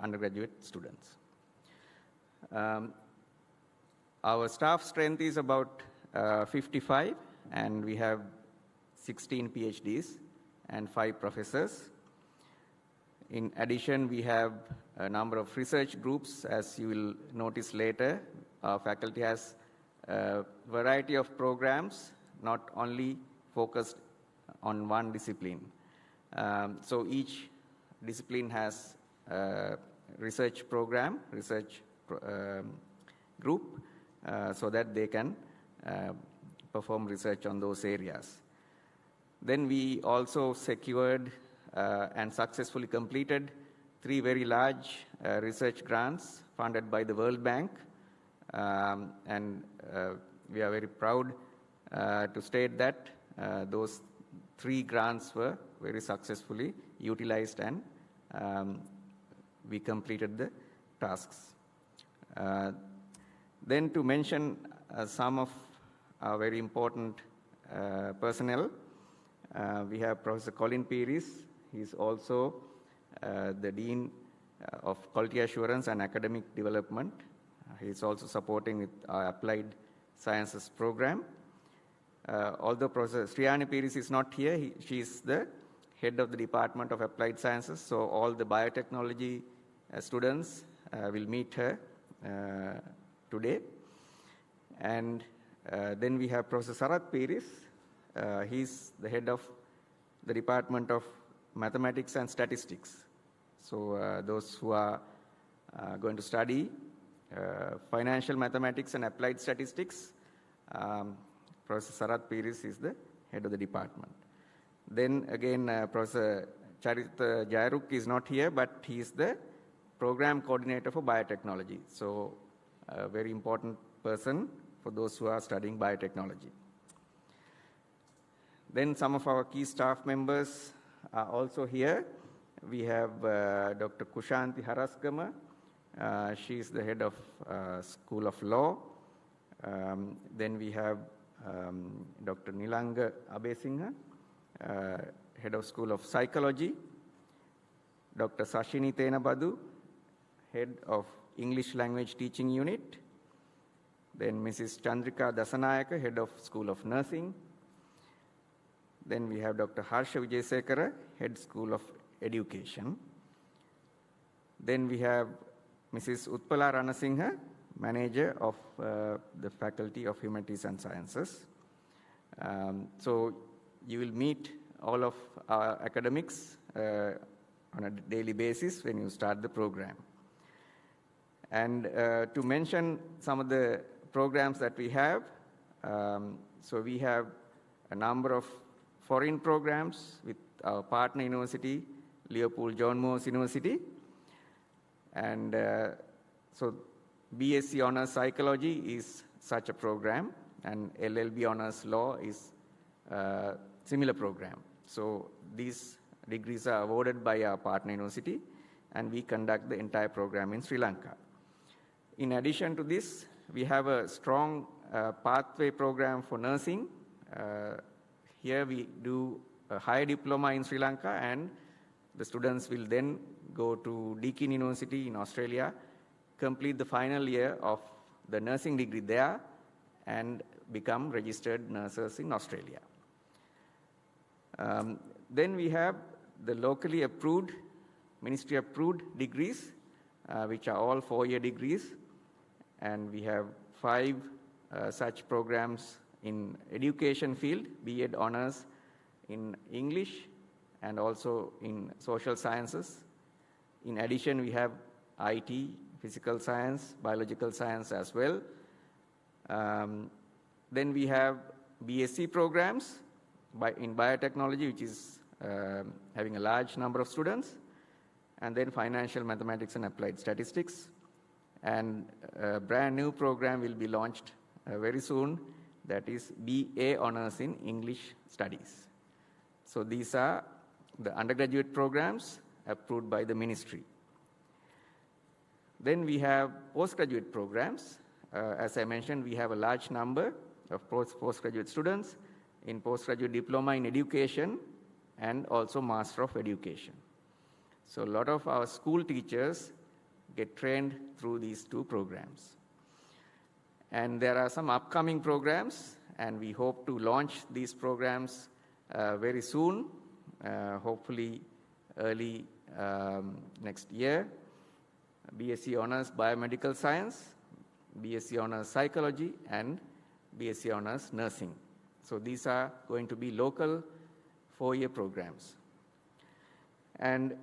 undergraduate students. Our staff strength is about 55, and we have 16 PhDs and 5 professors. In addition, we have a number of research groups. As you will notice later, our faculty has a variety of programs, not only focused on one discipline. So each discipline has a research program, research group, so that they can perform research on those areas. Then we also secured and successfully completed 3 very large research grants funded by the World Bank. And we are very proud to state that those 3 grants were very successfully utilized, and we completed the tasks. Then to mention some of our very important personnel, we have Professor Colin Pieris. He's also the Dean of Quality Assurance and Academic Development. He's also supporting with our Applied Sciences program. Although Professor Sriyani Pieris is not here, she is the head of the Department of Applied Sciences, so all the biotechnology students will meet her today. And then we have Professor Sarath Pieris. He's the head of the Department of Mathematics and Statistics. So those who are going to study financial mathematics and applied statistics, Professor Sarath Pieris is the head of the department. Then again, Professor Charit Jairuk is not here, but he is the program coordinator for biotechnology. So a very important person for those who are studying biotechnology. Then some of our key staff members are also here. We have Dr. Kushanti Haraskama. She is the head of School of Law. Then we have Dr. Nilanga Abesingha, head of School of Psychology. Dr. Sashini Tenabadu, head of English Language Teaching Unit. Then Mrs. Chandrika Dasanayaka, head of School of Nursing. Then we have Dr. Harsha Vijayasekara, head School of Education. Then we have Mrs. Utpala Ranasinghe, manager of the Faculty of Humanities and Sciences. So you will meet all of our academics on a daily basis when you start the program. And to mention some of the programs that we have, so we have a number of foreign programs with our partner university, Leopold John Moores University. And so BSc Honours Psychology is such a program, and LLB Honours Law is a similar program. So these degrees are awarded by our partner university, and we conduct the entire program in Sri Lanka. In addition to this, we have a strong pathway program for nursing. Here we do a higher diploma in Sri Lanka, and the students will then go to Deakin University in Australia, complete the final year of the nursing degree there, and become registered nurses in Australia. Then we have the locally approved, ministry approved degrees, which are all 4-year degrees, and we have 5 such programs in education field, B.Ed Honours in English and also in social sciences. In addition, we have IT, physical science, biological science as well. Then we have BSc programs in biotechnology, which is having a large number of students, and then financial mathematics and applied statistics. And a brand new program will be launched very soon, that is BA Honours in English Studies. So these are the undergraduate programs approved by the ministry. Then we have postgraduate programs. As I mentioned, we have a large number of postgraduate students in postgraduate diploma in education and also Master of Education. So a lot of our school teachers get trained through these 2 programs. And there are some upcoming programs, and we hope to launch these programs very soon, hopefully early next year. BSc Honours Biomedical Science, BSc Honours Psychology, and BSc Honours Nursing. So these are going to be local 4-year programs. And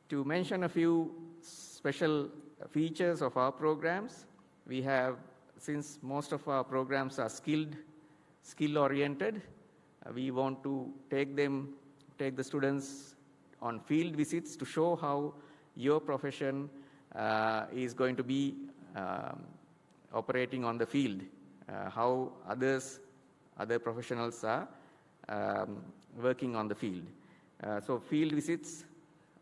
to mention a few special features of our programs, we have, since most of our programs are skill-oriented, we want to take the students on field visits to show how your profession is going to be operating on the field, how other professionals are working on the field. So field visits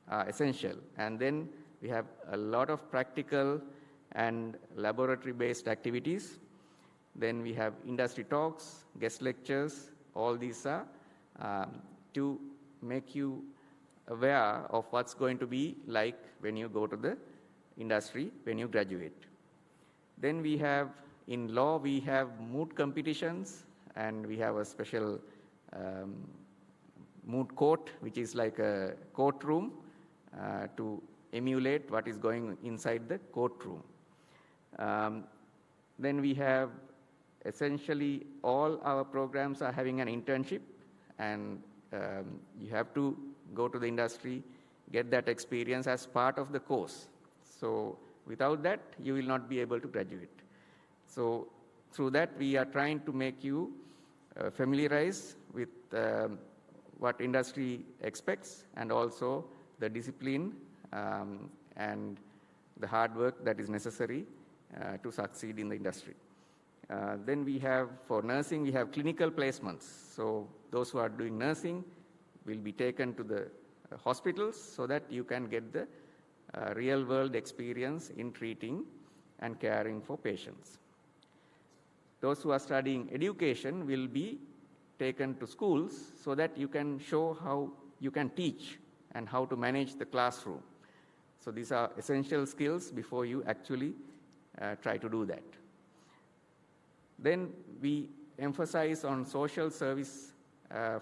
are essential. And then we have a lot of practical and laboratory-based activities. Then we have industry talks, guest lectures. All these are to make you aware of what's going to be like when you go to the industry, when you graduate. Then we have, in law, we have moot competitions, and we have a special moot court, which is like a courtroom to emulate what is going inside the courtroom. Then we have essentially all our programs are having an internship, and you have to go to the industry, get that experience as part of the course. So without that, you will not be able to graduate. So through that, we are trying to make you familiarize with what industry expects, and also the discipline and the hard work that is necessary to succeed in the industry. Then we have, for nursing, we have clinical placements. So those who are doing nursing will be taken to the hospitals so that you can get the real-world experience in treating and caring for patients. Those who are studying education will be taken to schools so that you can show how you can teach and how to manage the classroom. So these are essential skills before you actually try to do that. Then we emphasize on social service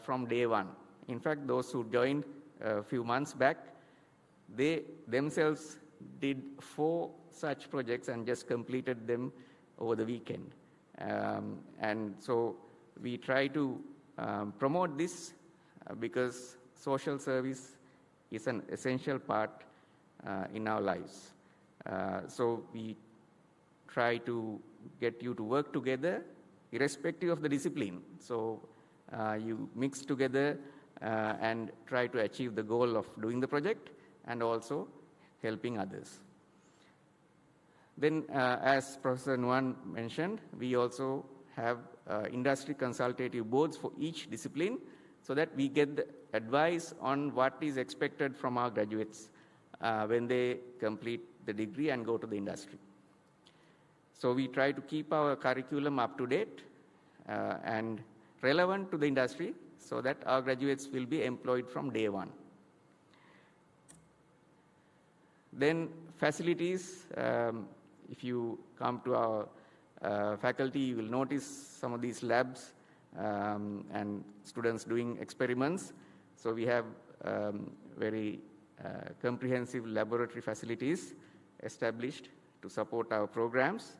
from day one. In fact, those who joined a few months back, they themselves did 4 such projects and just completed them over the weekend. And so we try to promote this because social service is an essential part in our lives. So we try to get you to work together irrespective of the discipline. So you mix together and try to achieve the goal of doing the project and also helping others. Then, as Professor Nuan mentioned, we also have industry consultative boards for each discipline so that we get the advice on what is expected from our graduates when they complete the degree and go to the industry. So we try to keep our curriculum up to date and relevant to the industry so that our graduates will be employed from day one. Then facilities, if you come to our faculty, you will notice some of these labs and students doing experiments. So we have very comprehensive laboratory facilities established to support our programs.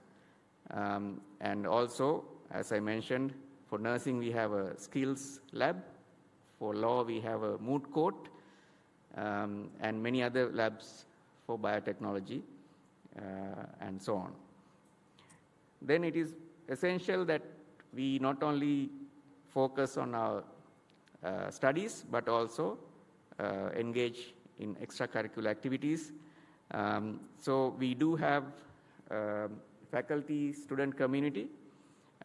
And also, as I mentioned, for nursing we have a skills lab. For law we have a moot court and many other labs for biotechnology and so on. Then it is essential that we not only focus on our studies but also engage in extracurricular activities. So we do have faculty student community,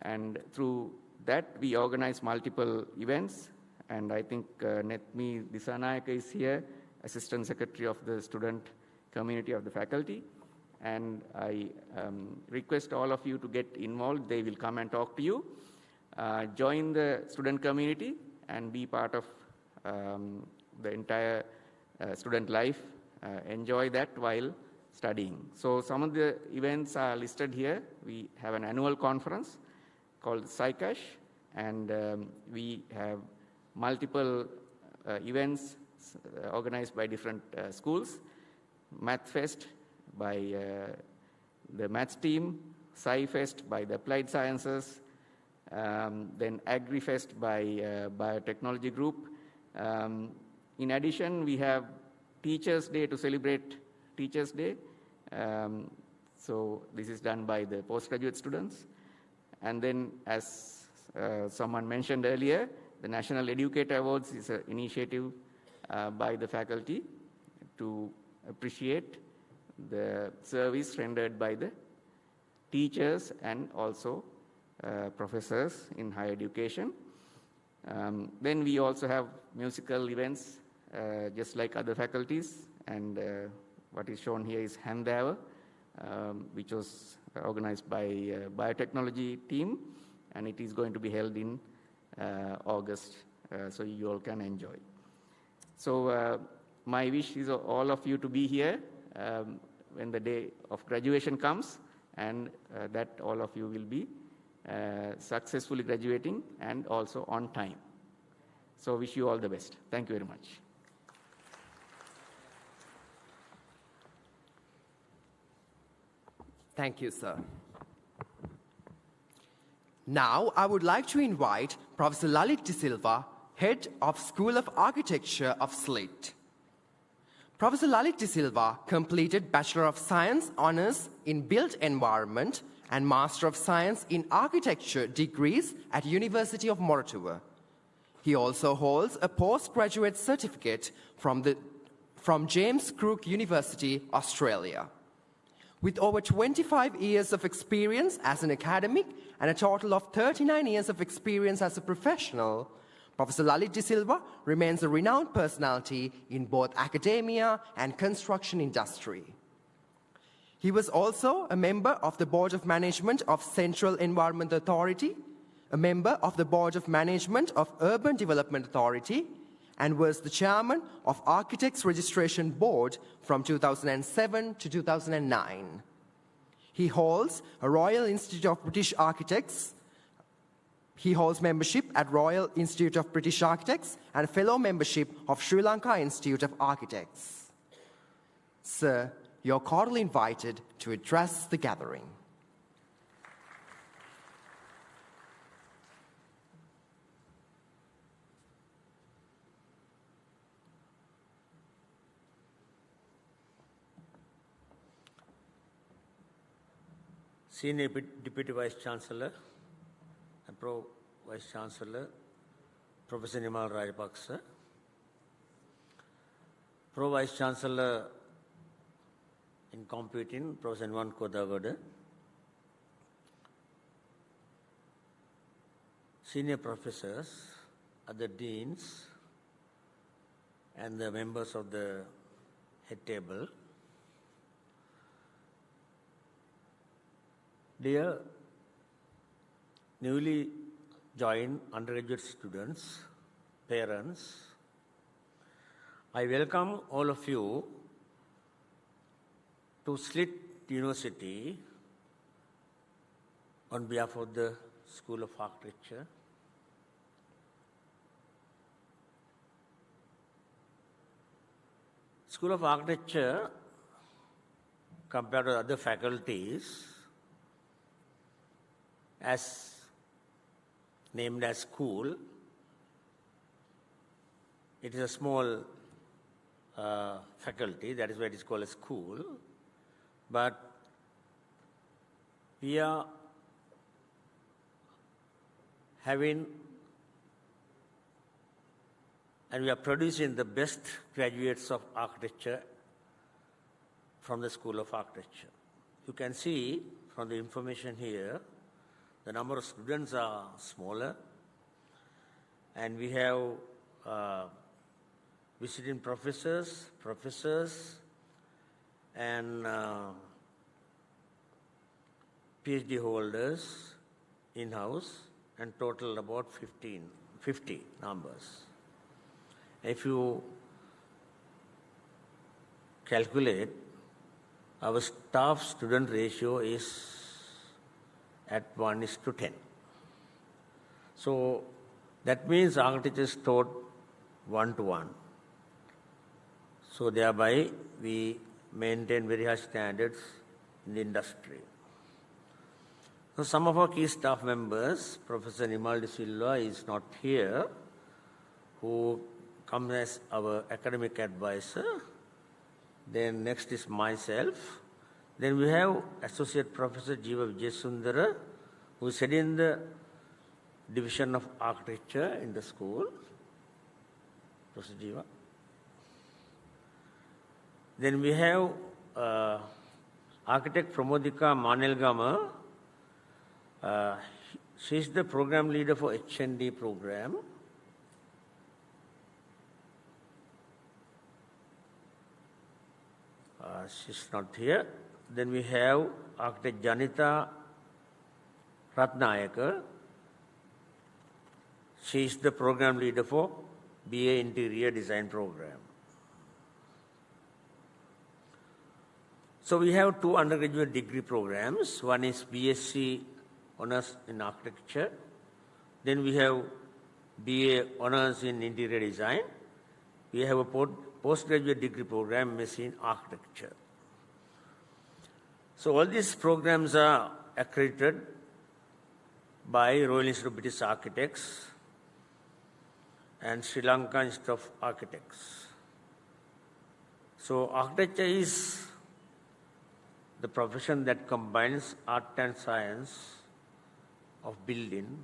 and through that we organize multiple events, and I think Netmi Disanayaka is here, Assistant Secretary of the Student Community of the Faculty, and I request all of you to get involved. They will come and talk to you. Join the student community and be part of the entire student life. Enjoy that while studying. So some of the events are listed here. We have an annual conference called SLIIT, and we have multiple events organized by different schools. Math Fest by the Maths team, Sci Fest by the Applied Sciences, then Agri Fest by Biotechnology Group. In addition, we have Teachers' Day to celebrate Teachers' Day. So this is done by the postgraduate students. And then, as someone mentioned earlier, the National Educator Awards is an initiative by the faculty to appreciate the service rendered by the teachers and also professors in higher education. Then we also have musical events just like other faculties, and what is shown here is Handava, which was organized by biotechnology team, and it is going to be held in August, so you all can enjoy. So my wish is all of you to be here when the day of graduation comes, and that all of you will be successfully graduating and also on time. So wish you all the best. Thank you very much. Thank you, sir. Now, I would like to invite Professor Lalit De Silva, Head of School of Architecture of SLIIT. Professor Lalit De Silva completed Bachelor of Science Honours in Built Environment and Master of Science in Architecture degrees at University of Moratuwa. He also holds a postgraduate certificate from James Cook University, Australia. With over 25 years of experience as an academic and a total of 39 years of experience as a professional, Professor Lalit De Silva remains a renowned personality in both academia and construction industry. He was also a member of the Board of Management of Central Environment Authority, a member of the Board of Management of Urban Development Authority, and was the chairman of Architects Registration Board from 2007 to 2009. He holds a Royal Institute of British Architects. He holds membership at Royal Institute of British Architects and fellow membership of Sri Lanka Institute of Architects. Sir, you're cordially invited to address the gathering. Senior Deputy Vice Chancellor and Pro Vice Chancellor, Professor Nimal Rajapaksa, Pro Vice Chancellor in computing, Professor Nuwan Kodagoda. Senior professors, other deans, and the members of the head table. Dear newly joined undergraduate students, parents, I welcome all of you to SLIIT University on behalf of the School of Architecture. School of Architecture, compared to other faculties, as named as school, it is a small faculty, that is why it is called a school, but we are having and we are producing the best graduates of architecture from the School of Architecture. You can see from the information here, the number of students are smaller, and we have visiting professors, and PhD holders in-house, and total about 50 numbers. If you calculate, our staff-student ratio is at 1:10. So that means architecture is taught 1-to-1. So thereby we maintain very high standards in the industry. So some of our key staff members, Professor Nimal de Silva is not here, who comes as our academic advisor. Then next is myself. Then we have Associate Professor Jeeva Vijayasundara, who is heading the Division of Architecture in the school. Professor Jeeva. Then we have Architect Pramodika Manelgama. She is the program leader for HND program. She's not here. Then we have Architect Janita Ratnayaka. She is the program leader for BA Interior Design program. So we have two undergraduate degree programs. One is BSc Honours in Architecture. Then we have BA Honours in Interior Design. We have a postgraduate degree program, MSc in Architecture. So all these programs are accredited by Royal Institute of British Architects and Sri Lanka Institute of Architects. So architecture is the profession that combines art and science of building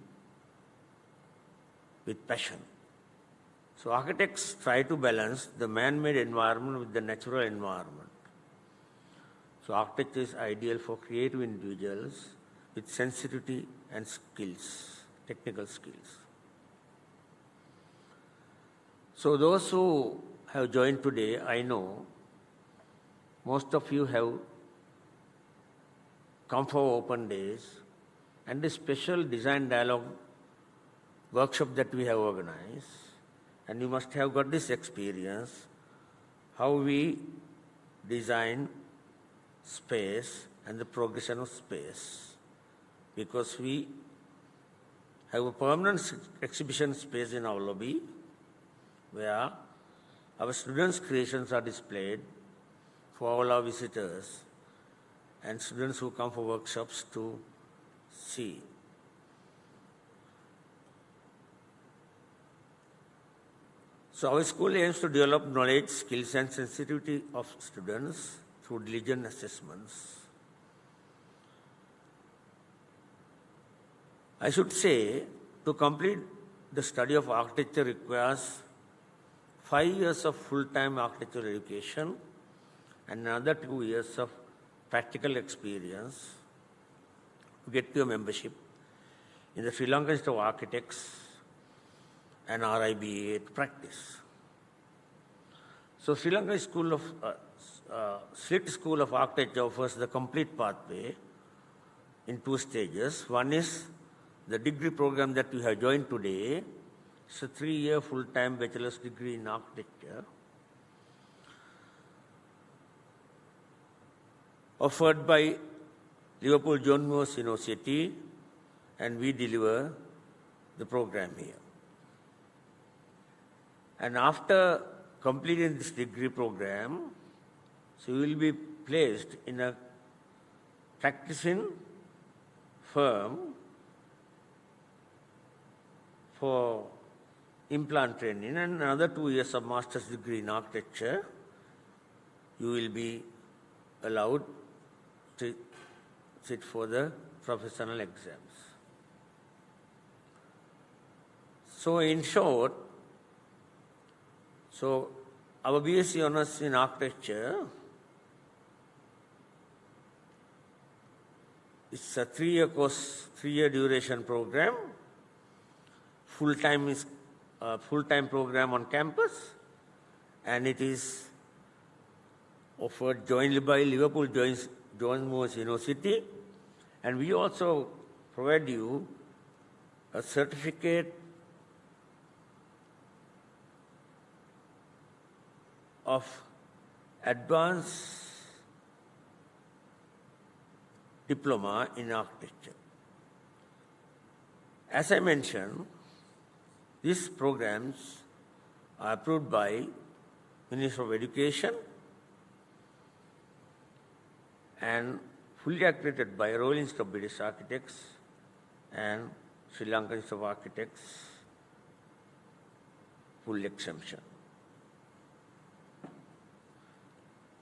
with passion. So architects try to balance the man-made environment with the natural environment. So architecture is ideal for creative individuals with sensitivity and skills, technical skills. So those who have joined today, I know most of you have come for open days and the special design dialogue workshop that we have organized. And you must have got this experience, how we design space and the progression of space. Because we have a permanent exhibition space in our lobby where our students' creations are displayed for all our visitors and students who come for workshops to see. So our school aims to develop knowledge, skills and sensitivity of students through diligent assessments. I should say, to complete the study of architecture requires 5 years of full-time architectural education and another 2 years of practical experience to get your membership in the Sri Lankan Institute of Architects and RIBA to practice. So Sri Lanka School of SLIIT School of Architecture offers the complete pathway in 2 stages. One is the degree program that you have joined today. It's a 3-year full-time bachelor's degree in architecture offered by Liverpool John Moores University, and we deliver the program here. And after completing this degree program, so you will be placed in a practicing firm for implant training, and another 2 years of master's degree in architecture. You will be allowed to sit for the professional exams. So in short, our BSc Honours in Architecture is a 3-year course, 3-year duration program. Full-time is a full-time program on campus, and it is offered jointly by Liverpool John Moores University, and we also provide you a certificate of advanced diploma in architecture. As I mentioned, these programs are approved by Ministry of Education and fully accredited by Royal Institute of British Architects and Sri Lankan Institute of Architects, full exemption.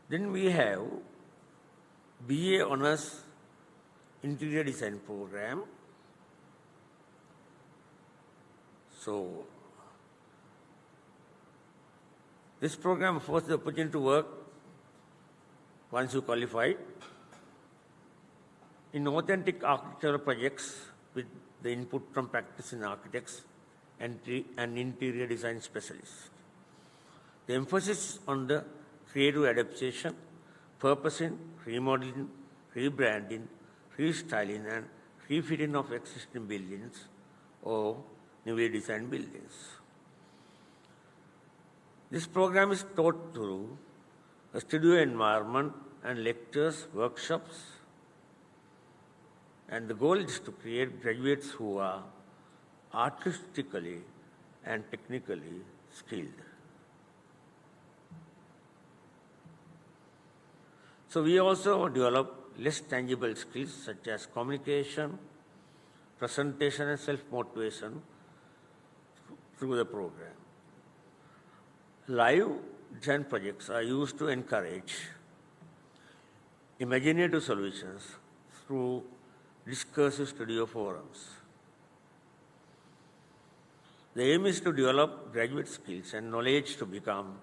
Then we have BA Honours Interior Design program. So this program offers the opportunity to work once you qualify in authentic architectural projects with the input from practicing architects and interior design specialists. The emphasis on the creative adaptation, purposing, remodeling, rebranding, restyling, and refitting of existing buildings or newly designed buildings. This program is taught through a studio environment and lectures, workshops, and the goal is to create graduates who are artistically and technically skilled. So we also develop less tangible skills such as communication, presentation, and self-motivation through the program. Live design projects are used to encourage imaginative solutions through discursive studio forums. The aim is to develop graduate skills and knowledge to become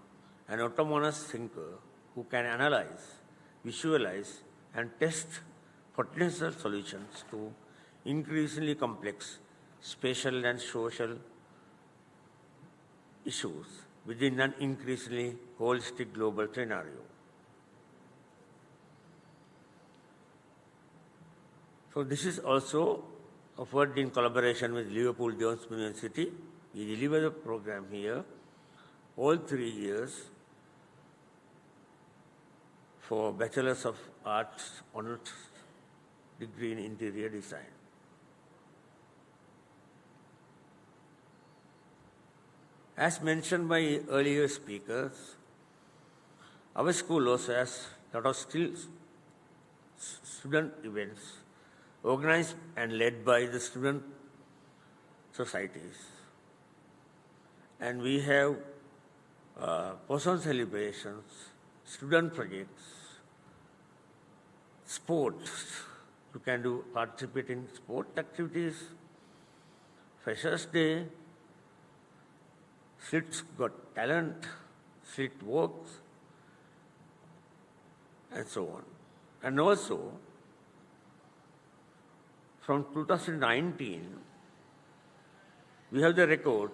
an autonomous thinker who can analyze, visualize, and test potential solutions to increasingly complex spatial and social issues within an increasingly holistic global scenario. So this is also offered in collaboration with Liverpool Jones University. We deliver the program here all 3 years for Bachelor's of Arts Honours degree in Interior Design. As mentioned by earlier speakers, our school also has a lot of student events organized and led by the student societies. And we have personal celebrations, student projects, sports. You can participate in sport activities, Freshers' Day, SLIIT's Got Talent, SLIIT Works, and so on. And also, from 2019, we have the record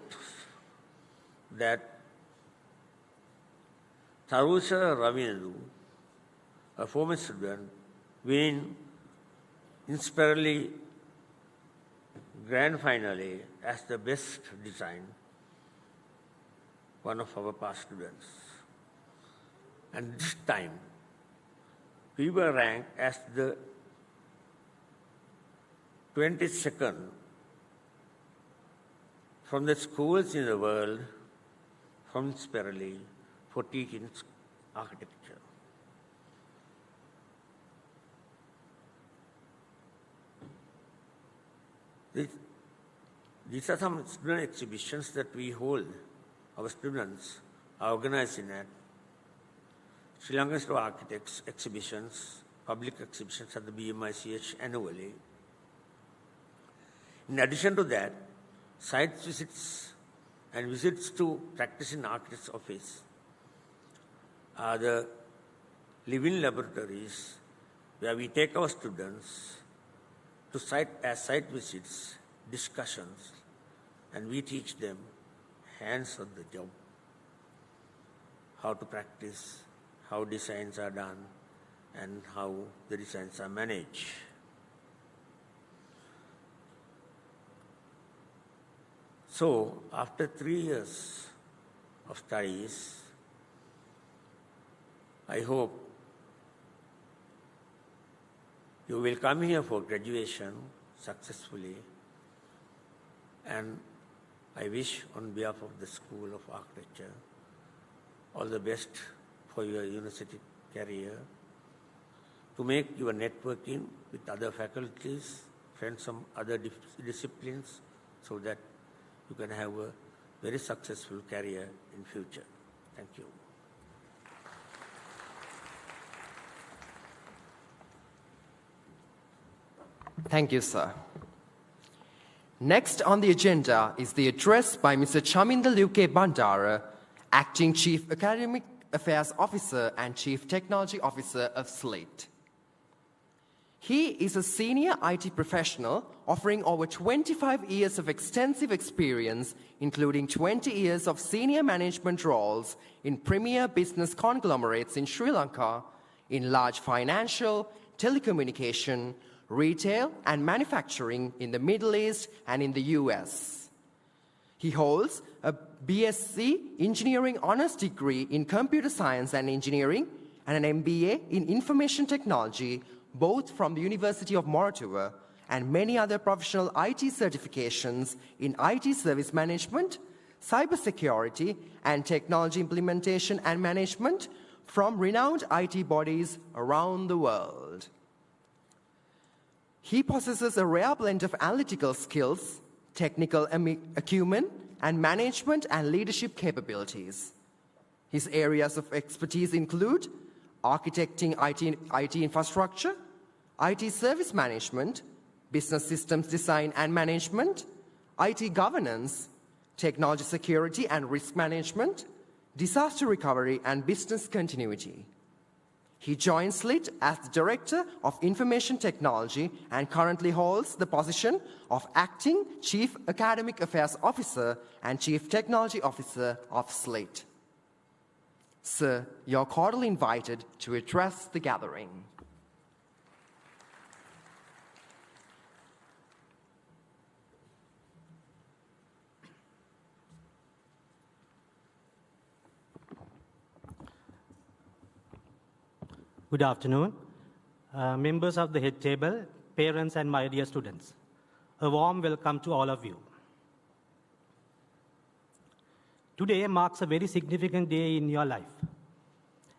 that Tarusha Ravindu, a former student, win Inspirally Grand Finale as the best design, one of our past students. And this time, we were ranked as the 22nd from the schools in the world from Inspirally for teaching architecture. These are some student exhibitions that we hold. Our students are organizing at Sri Lankan Institute of Architects exhibitions, public exhibitions at the BMICH annually. In addition to that, site visits and visits to practicing architect's office are the living laboratories where we take our students to site visits, discussions, and we teach them hands on the job, how to practice, how designs are done, and how the designs are managed. So, after 3 years of studies, I hope you will come here for graduation successfully, and I wish on behalf of the School of Architecture all the best for your university career, to make your networking with other faculties, friends from other disciplines, so that you can have a very successful career in future. Thank you. Thank you, sir. Next on the agenda is the address by Mr. Chaminda Luke Bandara, Acting Chief Academic Affairs Officer and Chief Technology Officer of SLIIT. He is a senior IT professional offering over 25 years of extensive experience, including 20 years of senior management roles in premier business conglomerates in Sri Lanka, in large financial, telecommunication, retail, and manufacturing in the Middle East and in the US. He holds a BSc Engineering Honours degree in Computer Science and Engineering and an MBA in Information Technology, both from the University of Moratuwa, and many other professional IT certifications in IT service management, cybersecurity, and technology implementation and management from renowned IT bodies around the world. He possesses a rare blend of analytical skills, technical acumen, and management and leadership capabilities. His areas of expertise include architecting IT infrastructure, IT service management, business systems design and management, IT governance, technology security and risk management, disaster recovery, and business continuity. He joined SLIIT as the Director of Information Technology and currently holds the position of Acting Chief Academic Affairs Officer and Chief Technology Officer of SLIIT. Sir, you're cordially invited to address the gathering. Good afternoon, members of the head table, parents, and my dear students. A warm welcome to all of you. Today marks a very significant day in your life.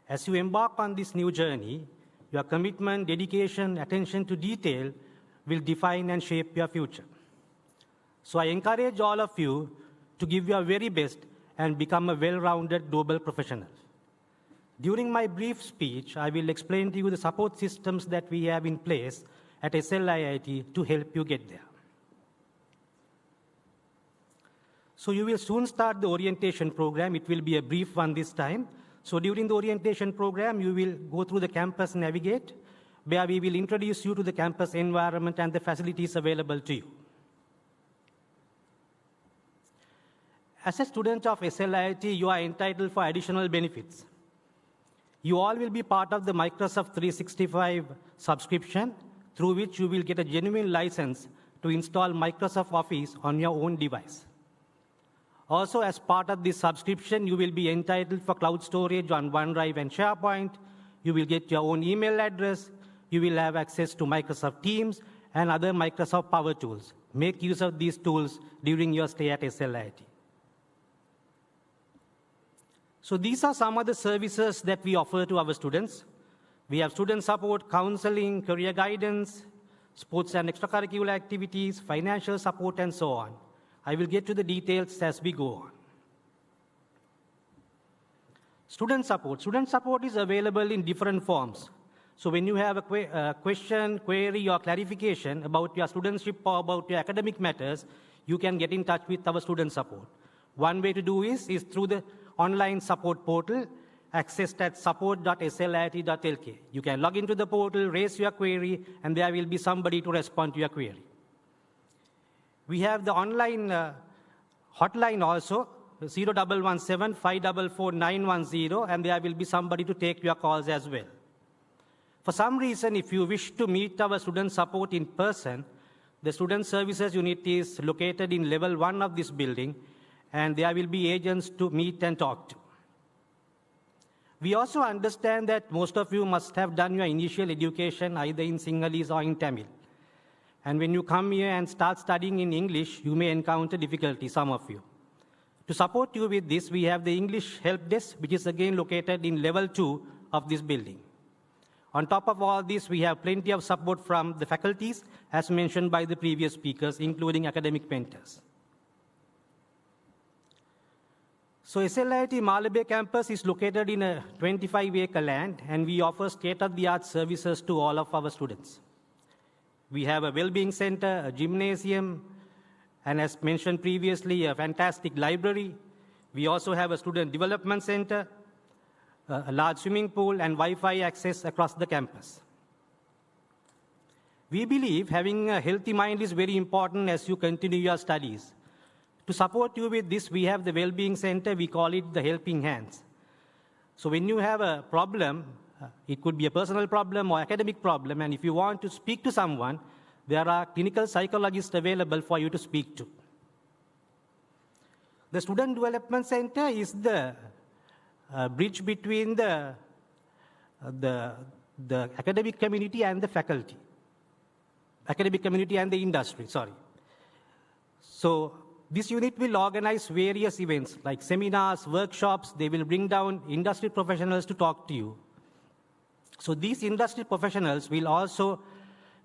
As you embark on this new journey, your commitment, dedication, attention to detail will define and shape your future. So I encourage all of you to give your very best and become a well-rounded global professional. During my brief speech, I will explain to you the support systems that we have in place at SLIIT to help you get there. So you will soon start the orientation program. It will be a brief one this time, So during the orientation program, you will go through the campus Navigate, where we will introduce you to the campus environment and the facilities available to you. As a student of SLIIT, you are entitled for additional benefits. You all will be part of the Microsoft 365 subscription, through which you will get a genuine license to install Microsoft Office on your own device. Also, as part of this subscription, you will be entitled for cloud storage on OneDrive and SharePoint. You will get your own email address. You will have access to Microsoft Teams and other Microsoft Power Tools. Make use of these tools during your stay at SLIIT. So these are some of the services that we offer to our students. We have student support, counseling, career guidance, sports and extracurricular activities, financial support, and so on. I will get to the details as we go on. Student support. Student support is available in different forms. So when you have a question, query, or clarification about your studentship or about your academic matters, you can get in touch with our student support. One way to do is through the online support portal, accessed at support.sliit.lk. You can log into the portal, raise your query, and there will be somebody to respond to your query. We have the online hotline also, 0117-544-910, and there will be somebody to take your calls as well. For some reason, if you wish to meet our student support in person, the Student Services Unit is located in level 1 of this building, and there will be agents to meet and talk to. We also understand that most of you must have done your initial education either in Sinhalese or in Tamil. And when you come here and start studying in English, you may encounter difficulty, some of you. To support you with this, we have the English Help Desk, which is again located in level 2 of this building. On top of all this, we have plenty of support from the faculties, as mentioned by the previous speakers, including academic mentors. So SLIIT Malabey campus is located in a 25-acre land, and we offer state-of-the-art services to all of our students. We have a well-being center, a gymnasium, and as mentioned previously, a fantastic library. We also have a student development center, a large swimming pool, and Wi-Fi access across the campus. We believe having a healthy mind is very important as you continue your studies. To support you with this, we have the Well-Being Center. We call it the Helping Hands. So when you have a problem, it could be a personal problem or academic problem, and if you want to speak to someone, there are clinical psychologists available for you to speak to. The Student Development Center is the bridge between the academic community and the faculty. Academic community and the industry, sorry. So this unit will organize various events like seminars, workshops. They will bring down industry professionals to talk to you. So these industry professionals will also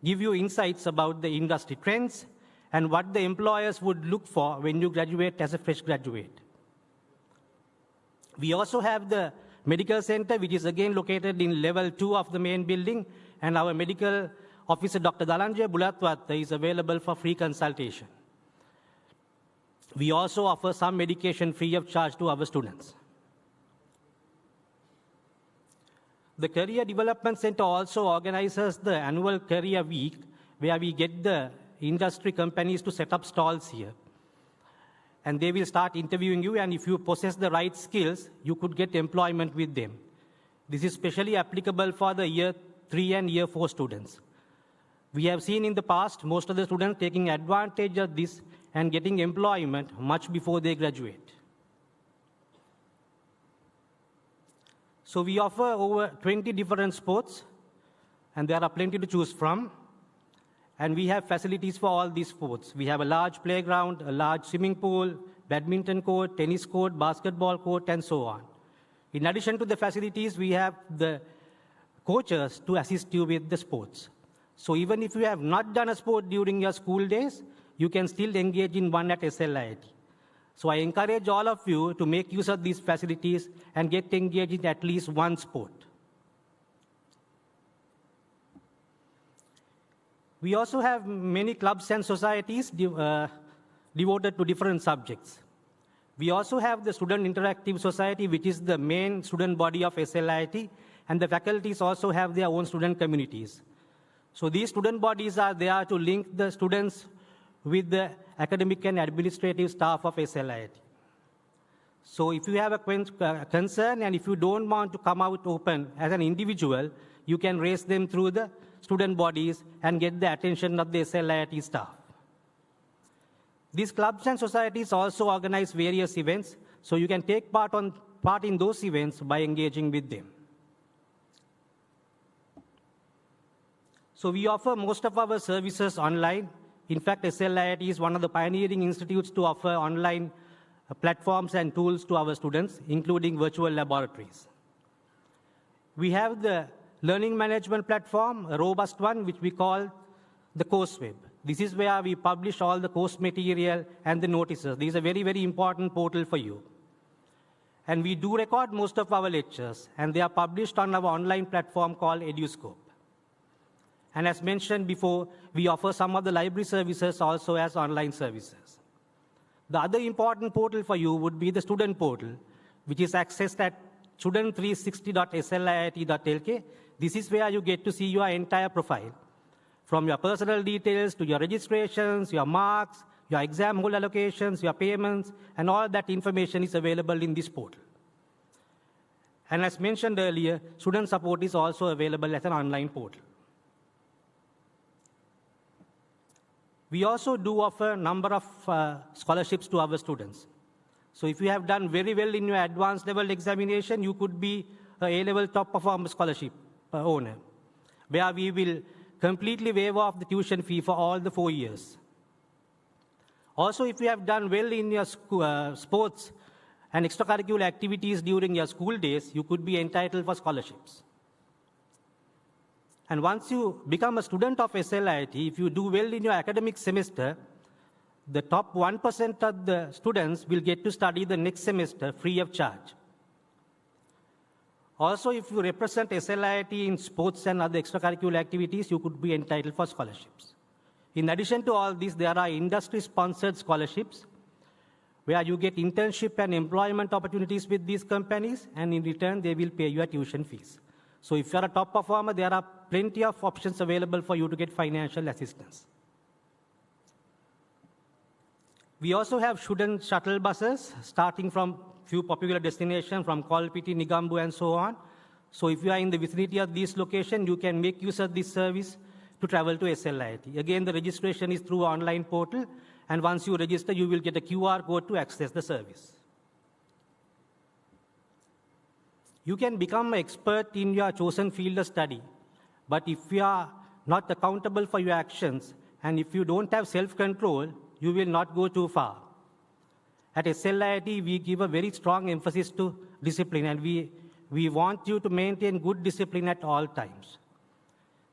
give you insights about the industry trends and what the employers would look for when you graduate as a fresh graduate. We also have the medical center, which is again located in level 2 of the main building, and our medical officer, Dr. Dalanjay Bulatwata, is available for free consultation. We also offer some medication free of charge to our students. The Career Development Center also organizes the annual Career Week, where we get the industry companies to set up stalls here. And they will start interviewing you, and if you possess the right skills, you could get employment with them. This is especially applicable for the Year 3 and Year 4 students. We have seen in the past most of the students taking advantage of this and getting employment much before they graduate. So we offer over 20 different sports, and there are plenty to choose from. And we have facilities for all these sports. We have a large playground, a large swimming pool, badminton court, tennis court, basketball court, and so on. In addition to the facilities, we have the coaches to assist you with the sports. So even if you have not done a sport during your school days, you can still engage in one at SLIIT. So I encourage all of you to make use of these facilities and get engaged in at least one sport. We also have many clubs and societies devoted to different subjects. We also have the Student Interactive Society, which is the main student body of SLIIT, and the faculties also have their own student communities. So these student bodies are there to link the students with the academic and administrative staff of SLIIT. So if you have a concern and if you don't want to come out open as an individual, you can raise them through the student bodies and get the attention of the SLIIT staff. These clubs and societies also organize various events, so you can take part in those events by engaging with them. So we offer most of our services online. In fact, SLIIT is one of the pioneering institutes to offer online platforms and tools to our students, including virtual laboratories. We have the learning management platform, a robust one, which we call the course web. This is where we publish all the course material and the notices. This is a very, very important portal for you. And we do record most of our lectures, and they are published on our online platform called EduScope. And as mentioned before, we offer some of the library services also as online services. The other important portal for you would be the student portal, which is accessed at student360.sliit.lk. This is where you get to see your entire profile, from your personal details to your registrations, your marks, your exam hall allocations, your payments, and all that information is available in this portal. And as mentioned earlier, student support is also available as an online portal. We also do offer a number of scholarships to our students. So if you have done very well in your advanced level examination, you could be an A-level top performer scholarship owner, where we will completely waive off the tuition fee for all the 4 years. Also, if you have done well in your sports and extracurricular activities during your school days, you could be entitled for scholarships. And once you become a student of SLIIT, if you do well in your academic semester, the top 1% of the students will get to study the next semester free of charge. Also, if you represent SLIIT in sports and other extracurricular activities, you could be entitled for scholarships. In addition to all this, there are industry-sponsored scholarships where you get internship and employment opportunities with these companies, and in return, they will pay your tuition fees. So if you're a top performer, there are plenty of options available for you to get financial assistance. We also have student shuttle buses starting from few popular destinations from Kolpiti, Nigambu, and so on. So if you are in the vicinity of these locations, you can make use of this service to travel to SLIIT. Again, the registration is through an online portal, and once you register, you will get a QR code to access the service. You can become an expert in your chosen field of study, but if you are not accountable for your actions, and if you don't have self-control, you will not go too far. At SLIIT, we give a very strong emphasis to discipline, and we want you to maintain good discipline at all times.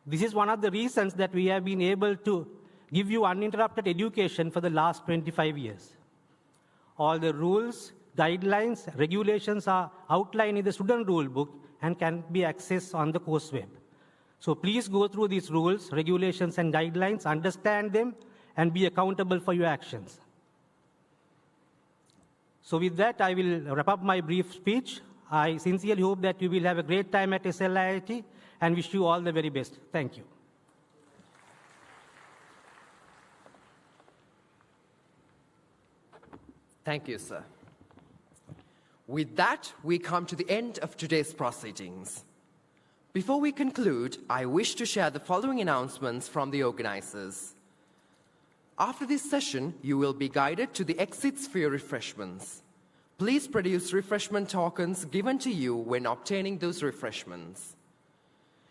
This is one of the reasons that we have been able to give you uninterrupted education for the last 25 years. All the rules, guidelines, regulations are outlined in the student rule book and can be accessed on the course web. So please go through these rules, regulations, and guidelines, understand them, and be accountable for your actions. So with that, I will wrap up my brief speech. I sincerely hope that you will have a great time at SLIIT and wish you all the very best. Thank you. Thank you, sir. With that, we come to the end of today's proceedings. Before we conclude, I wish to share the following announcements from the organizers. After this session, you will be guided to the exits for your refreshments. Please produce refreshment tokens given to you when obtaining those refreshments.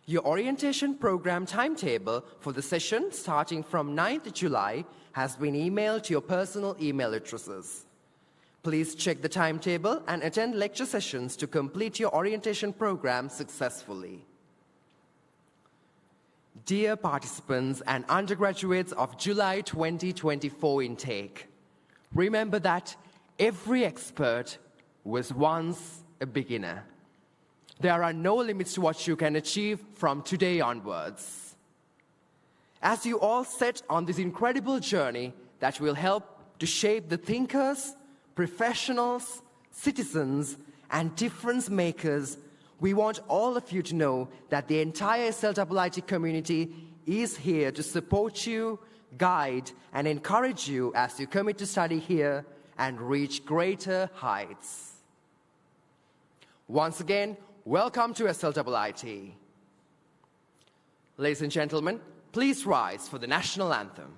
Your orientation program timetable for the session starting from 9th July has been emailed to your personal email addresses. Please check the timetable and attend lecture sessions to complete your orientation program successfully. Dear participants and undergraduates of July 2024 intake, remember that every expert was once a beginner. There are no limits to what you can achieve from today onwards. As you all set on this incredible journey that will help to shape the thinkers, professionals, citizens, and difference makers, we want all of you to know that the entire SLIIT community is here to support you, guide, and encourage you as you commit to study here and reach greater heights. Once again, welcome to SLIIT. Ladies and gentlemen, please rise for the national anthem.